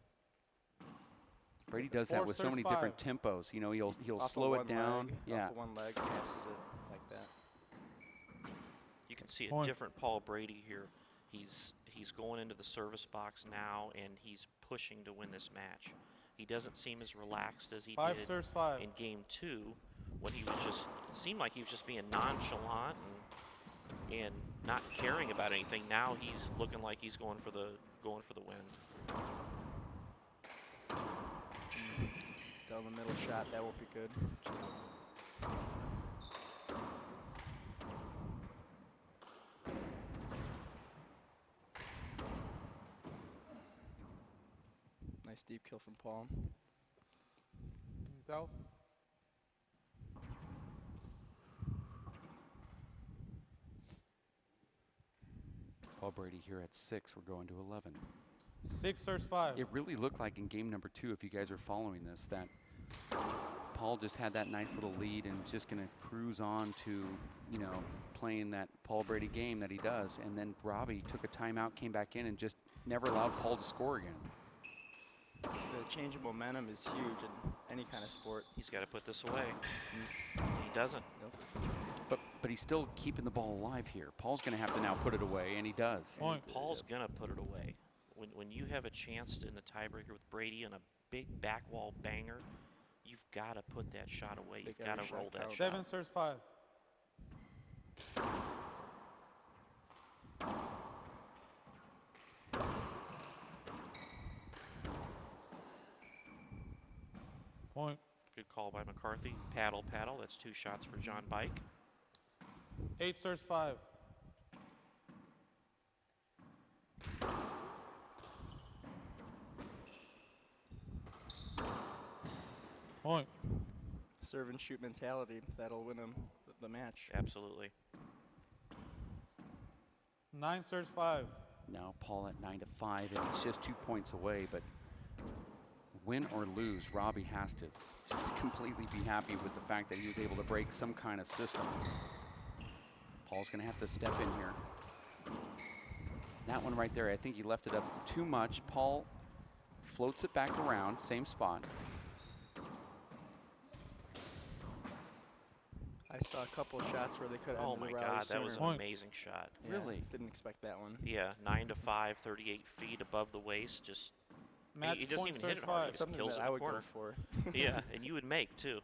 Speaker 1: Brady does that with so many different tempos. You know, he'll slow it down.
Speaker 19: Off of one leg, passes it like that.
Speaker 3: You can see a different Paul Brady here. He's going into the service box now, and he's pushing to win this match. He doesn't seem as relaxed as he did in game 2. When he was it seemed like he was just being nonchalant and not caring about anything. Now he's looking like he's going for the win.
Speaker 19: Down the middle shot, that won't be good. Nice deep kill from Paul.
Speaker 2: Out.
Speaker 1: Paul Brady here at 6. We're going to 11.
Speaker 2: 6 serves 5.
Speaker 1: It really looked like in game number 2, if you guys are following this, that Paul just had that nice little lead and was just going to cruise on to, you know, playing that Paul Brady game that he does. And then Robbie took a timeout, came back in, and just never allowed Paul to score again.
Speaker 19: The change of momentum is huge in any kind of sport.
Speaker 3: He's got to put this away. He doesn't.
Speaker 1: But he's still keeping the ball alive here. Paul's going to have to now put it away, and he does.
Speaker 3: Paul's going to put it away. When you have a chance in the tiebreaker with Brady and a big back wall banger, you've got to put that shot away. You've got to roll that shot.
Speaker 2: 7 serves 5. Point.
Speaker 3: Good call by McCarthy. Paddle, paddle. That's 2 shots for John Bike.
Speaker 2: 8 serves 5. Point.
Speaker 19: Serve and shoot mentality, that'll win him the match.
Speaker 3: Absolutely.
Speaker 2: 9 serves 5.
Speaker 1: Now Paul at 9-5, and it's just 2 points away, but win or lose, Robbie has to just completely be happy with the fact that he was able to break some kind of system. Paul's going to have to step in here. That one right there, I think he left it up too much. Paul floats it back around, same spot.
Speaker 19: I saw a couple shots where they could have
Speaker 3: Oh
Speaker 19: ended
Speaker 3: my
Speaker 19: the rally
Speaker 3: God, that was an
Speaker 19: sooner.
Speaker 3: amazing shot.
Speaker 19: Yeah,
Speaker 1: Really?
Speaker 19: Didn't expect that one.
Speaker 3: Yeah, 9-5, 38 feet above the waist. Just
Speaker 2: Match
Speaker 3: he doesn't
Speaker 2: point
Speaker 3: even hit
Speaker 2: serves
Speaker 3: it hard.
Speaker 2: 5.
Speaker 3: He just
Speaker 19: Something
Speaker 3: kills
Speaker 19: that
Speaker 3: it
Speaker 19: I
Speaker 3: in
Speaker 19: would
Speaker 3: the corner.
Speaker 19: go for.
Speaker 3: Yeah, and you would make too.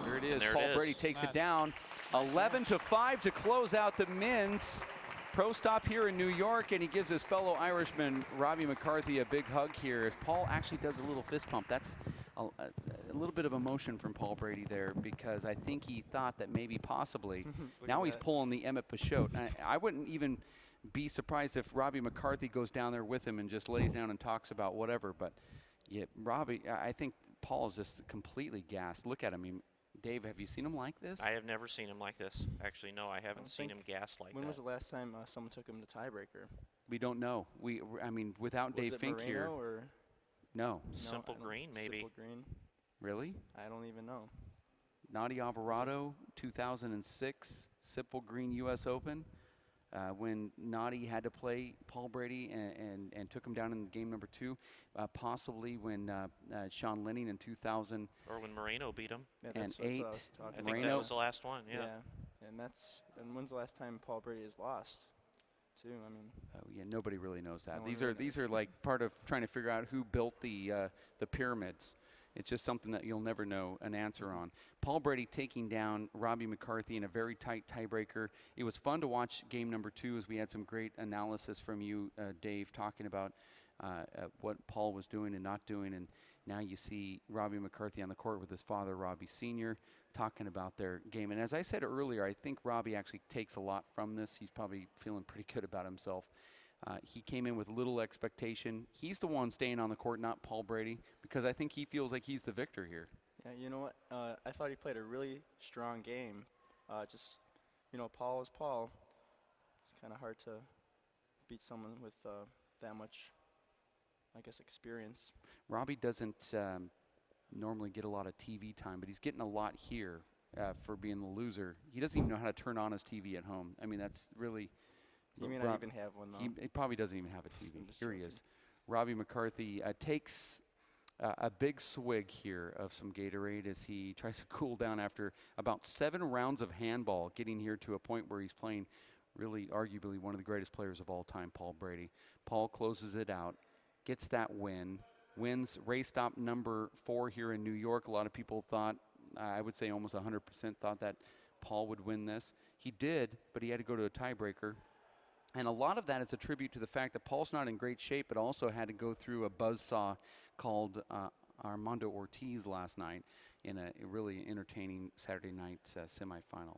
Speaker 1: There it is.
Speaker 3: And there
Speaker 1: Paul
Speaker 3: it is.
Speaker 1: Brady takes it down. 11-5 to close out the men's pro stop here in New York, and he gives his fellow Irishman Robbie McCarthy a big hug here. If Paul actually does a little fist pump, that's a little bit of emotion from Paul Brady there, because I think he thought that maybe possibly now he's pulling the Emmett Peugeot. I wouldn't even be surprised if Robbie McCarthy goes down there with him and just lays down and talks about whatever. But yeah, Robbie, I think Paul is just completely gassed. Look at him. Dave, have you seen him like this?
Speaker 3: I have never seen him like this. Actually, no, I haven't seen him gassed like that.
Speaker 19: When was the last time someone took him to tiebreaker?
Speaker 1: We don't know. I mean, without Dave Fink here.
Speaker 19: Or
Speaker 1: no.
Speaker 3: Simple Green, maybe.
Speaker 19: Simple Green.
Speaker 1: Really?
Speaker 19: I don't even know.
Speaker 1: Nadi Alvarado, 2006, Simple Green U.S. Open, when Nadi had to play Paul Brady and took him down in game number 2. Possibly when Sean Lenning in 2000.
Speaker 3: Or when Moreno beat him.
Speaker 19: Yeah,
Speaker 1: and
Speaker 19: that's what I
Speaker 1: 8.
Speaker 19: was talking
Speaker 3: I think that was the last one, yeah.
Speaker 19: And when's the last time Paul Brady has lost? Too, I mean.
Speaker 1: Oh yeah, nobody really knows that.
Speaker 19: No
Speaker 1: These are like part of trying to figure out who built the pyramids. It's just something that you'll never know an answer on. Paul Brady taking down Robbie McCarthy in a very tight tiebreaker. It was fun to watch game number 2 as we had some great analysis from you, Dave, talking about what Paul was doing and not doing. And now you see Robbie McCarthy on the court with his father, Robbie Sr., talking about their game. And as I said earlier, I think Robbie actually takes a lot from this. He's probably feeling pretty good about himself. He came in with little expectation. He's the one staying on the court, not Paul Brady, because I think he feels like he's the victor here.
Speaker 19: Yeah, you know what? I thought he played a really strong game. Paul is Paul. It's kind of hard to beat someone with that much, I guess, experience.
Speaker 1: Robbie doesn't normally get a lot of TV time, but he's getting a lot here for being the loser. He doesn't even know how to turn on his TV at home. I mean, that's really...
Speaker 19: He may not even have one, though.
Speaker 1: He probably doesn't even have a TV. Here he is. Robbie McCarthy takes a big swig here of some Gatorade as he tries to cool down after about 7 rounds of handball, getting here to a point where he's playing really arguably one of the greatest players of all time, Paul Brady. Paul closes it out, gets that win, wins race stop number 4 here in New York. A lot of people thought, I would say almost 100% thought that Paul would win this. He did, but he had to go to a tiebreaker. And a lot of that is a tribute to the fact that Paul's not in great shape, but also had to go through a buzzsaw called Armando Ortiz last night in a really entertaining Saturday night semifinal.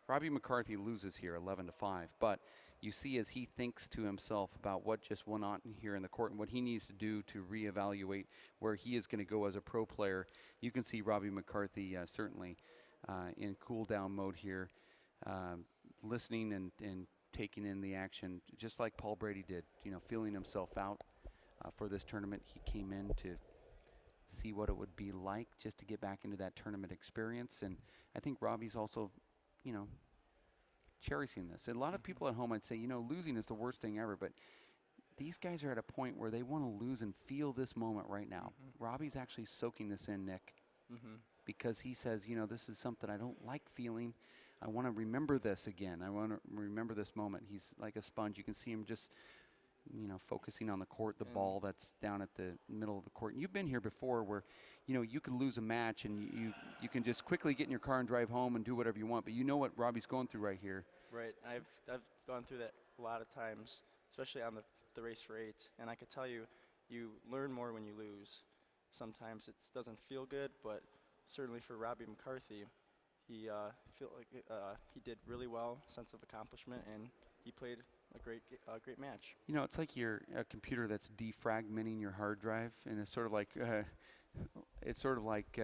Speaker 1: Robbie McCarthy loses here 11-5, but you see as he thinks to himself about what just went on here in the court and what he needs to do to reevaluate where he is going to go as a pro player, you can see Robbie McCarthy certainly in cool down mode here. listening and taking in the action, just like Paul Brady did, feeling himself out for this tournament. He came in to see what it would be like just to get back into that tournament experience. And I think Robbie's also, cherishing this. And a lot of people at home, I'd say, losing is the worst thing ever, but these guys are at a point where they want to lose and feel this moment right now. Robbie's actually soaking this in, Nick, because he says, this is something I don't like feeling. I want to remember this again. I want to remember this moment. He's like a sponge. You can see him just, focusing on the court, the ball that's down at the middle of the court. And you've been here before where, you could lose a match and you can just quickly get in your car and drive home and do whatever you want. But you know what Robbie's going through right here.
Speaker 19: Right. I've gone through that a lot of times, especially on the race for 8. And I could tell you, you learn more when you lose. Sometimes it doesn't feel good, but certainly for Robbie McCarthy, he feel like he did really well, sense of accomplishment, and he played a great match.
Speaker 1: It's like you're a computer that's defragmenting your hard drive, and it's sort of like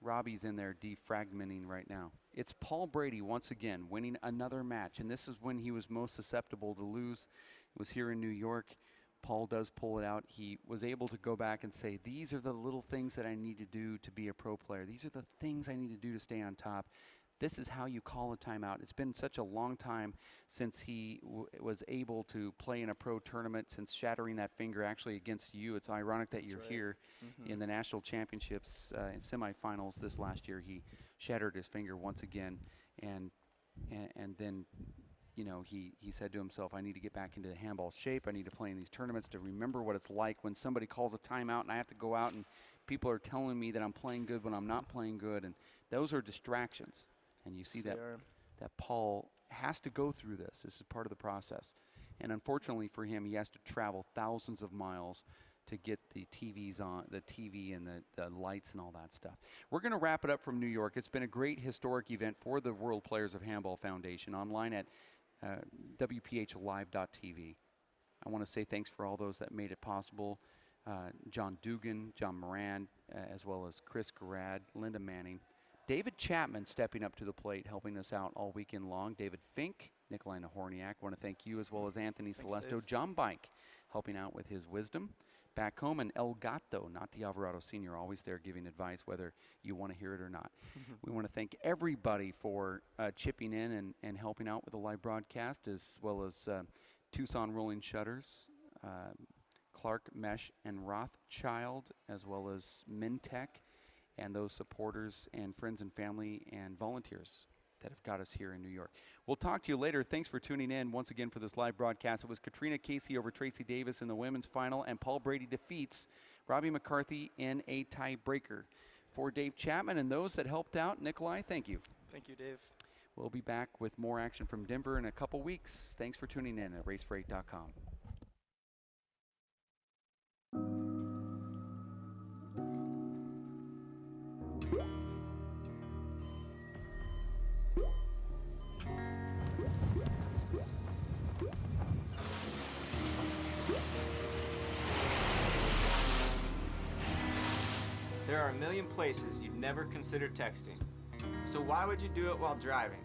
Speaker 1: Robbie's in there defragmenting right now. It's Paul Brady once again winning another match, and this is when he was most susceptible to lose. It was here in New York. Paul does pull it out. He was able to go back and say, these are the little things that I need to do to be a pro player. These are the things I need to do to stay on top. This is how you call a timeout. It's been such a long time since he was able to play in a pro tournament, since shattering that finger actually against you. It's ironic that you're here in the national championships in semifinals this last year. He shattered his finger once again, and then he said to himself, I need to get back into handball shape. I need to play in these tournaments to remember what it's like when somebody calls a timeout and I have to go out and people are telling me that I'm playing good when I'm not playing good. And those are distractions. And you see that Paul has to go through this. This is part of the process. And unfortunately for him, he has to travel thousands of miles to get the TVs on, the TV and the lights and all that stuff. We're going to wrap it up from New York. It's been a great historic event for the World Players of Handball Foundation, online at WPHlive.tv. I want to say thanks for all those that made it possible. John Dugan, John Moran, as well as Chris Garrad, Linda Manning. David Chapman stepping up to the plate, helping us out all weekend long. David Fink, Nikolai Nahorniak, want to thank you, as well as Anthony Celesto.
Speaker 19: Dave.
Speaker 1: John Bike helping out with his wisdom. Back home, and El Gato, Nati Alvarado Sr., always there giving advice, whether you want to hear it or not. We want to thank everybody for chipping in and helping out with the live broadcast, as well as Tucson Rolling Shutters, Clark, Mesh, and Rothschild, as well as Mintech, and those supporters and friends and family and volunteers that have got us here in New York. We'll talk to you later. Thanks for tuning in once again for this live broadcast. It was Katrina Casey over Tracy Davis in the women's final, and Paul Brady defeats Robbie McCarthy in a tiebreaker. For Dave Chapman and those that helped out, Nikolai, thank you.
Speaker 19: Thank you, Dave.
Speaker 1: We'll be back with more action from Denver in a couple weeks. Thanks for tuning in at racefreight.com.
Speaker 20: There are a million places you'd never consider texting. So why would you do it while driving?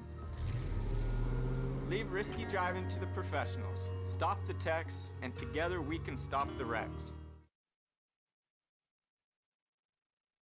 Speaker 20: Leave risky driving to the professionals. Stop the texts, and together we can stop the wrecks.